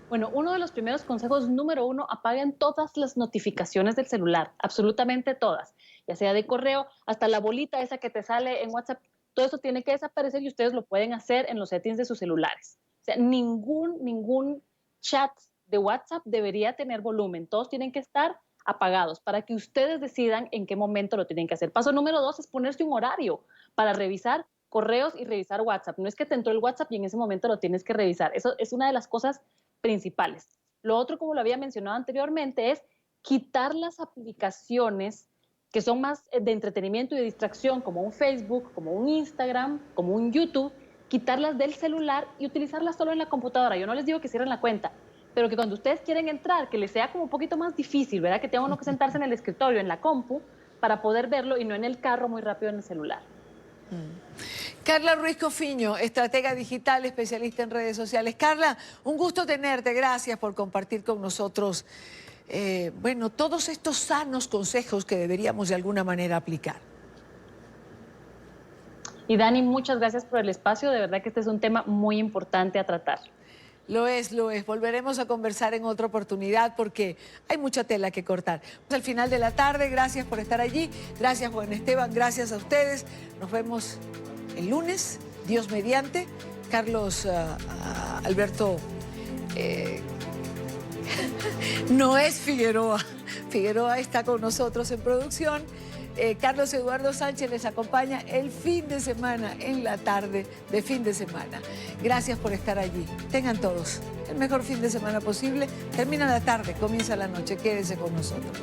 S12: Bueno, uno de los primeros consejos, número 1, apaguen todas las notificaciones del celular, absolutamente todas, ya sea de correo, hasta la bolita esa que te sale en WhatsApp, todo eso tiene que desaparecer y ustedes lo pueden hacer en los settings de sus celulares. O sea, ningún chat de WhatsApp debería tener volumen, todos tienen que estar apagados para que ustedes decidan en qué momento lo tienen que hacer. Paso número 2 es ponerse un horario para revisar correos y revisar WhatsApp. No es que te entró el WhatsApp y en ese momento lo tienes que revisar. Eso es una de las cosas principales. Lo otro, como lo había mencionado anteriormente, es quitar las aplicaciones que son más de entretenimiento y de distracción, como un Facebook, como un Instagram, como un YouTube, quitarlas del celular y utilizarlas solo en la computadora. Yo no les digo que cierren la cuenta, pero que cuando ustedes quieren entrar, que les sea como un poquito más difícil, ¿verdad? Que tenga uno que sentarse en el escritorio, en la compu, para poder verlo y no en el carro muy rápido en el celular.
S2: Carla Ruiz Cofiño, estratega digital, especialista en redes sociales. Carla, un gusto tenerte. Gracias por compartir con nosotros, bueno, todos estos sanos consejos que deberíamos de alguna manera aplicar.
S12: Y Dani, muchas gracias por el espacio. De verdad que este es un tema muy importante a tratar.
S2: Lo es, lo es. Volveremos a conversar en otra oportunidad porque hay mucha tela que cortar. Al final de la tarde, gracias por estar allí. Gracias, Juan Esteban. Gracias a ustedes. Nos vemos el lunes, Dios mediante. Carlos Alberto no es Figueroa. Figueroa está con nosotros en producción. Carlos Eduardo Sánchez les acompaña el fin de semana, en la tarde de fin de semana. Gracias por estar allí. Tengan todos el mejor fin de semana posible. Termina la tarde, comienza la noche. Quédense con nosotros.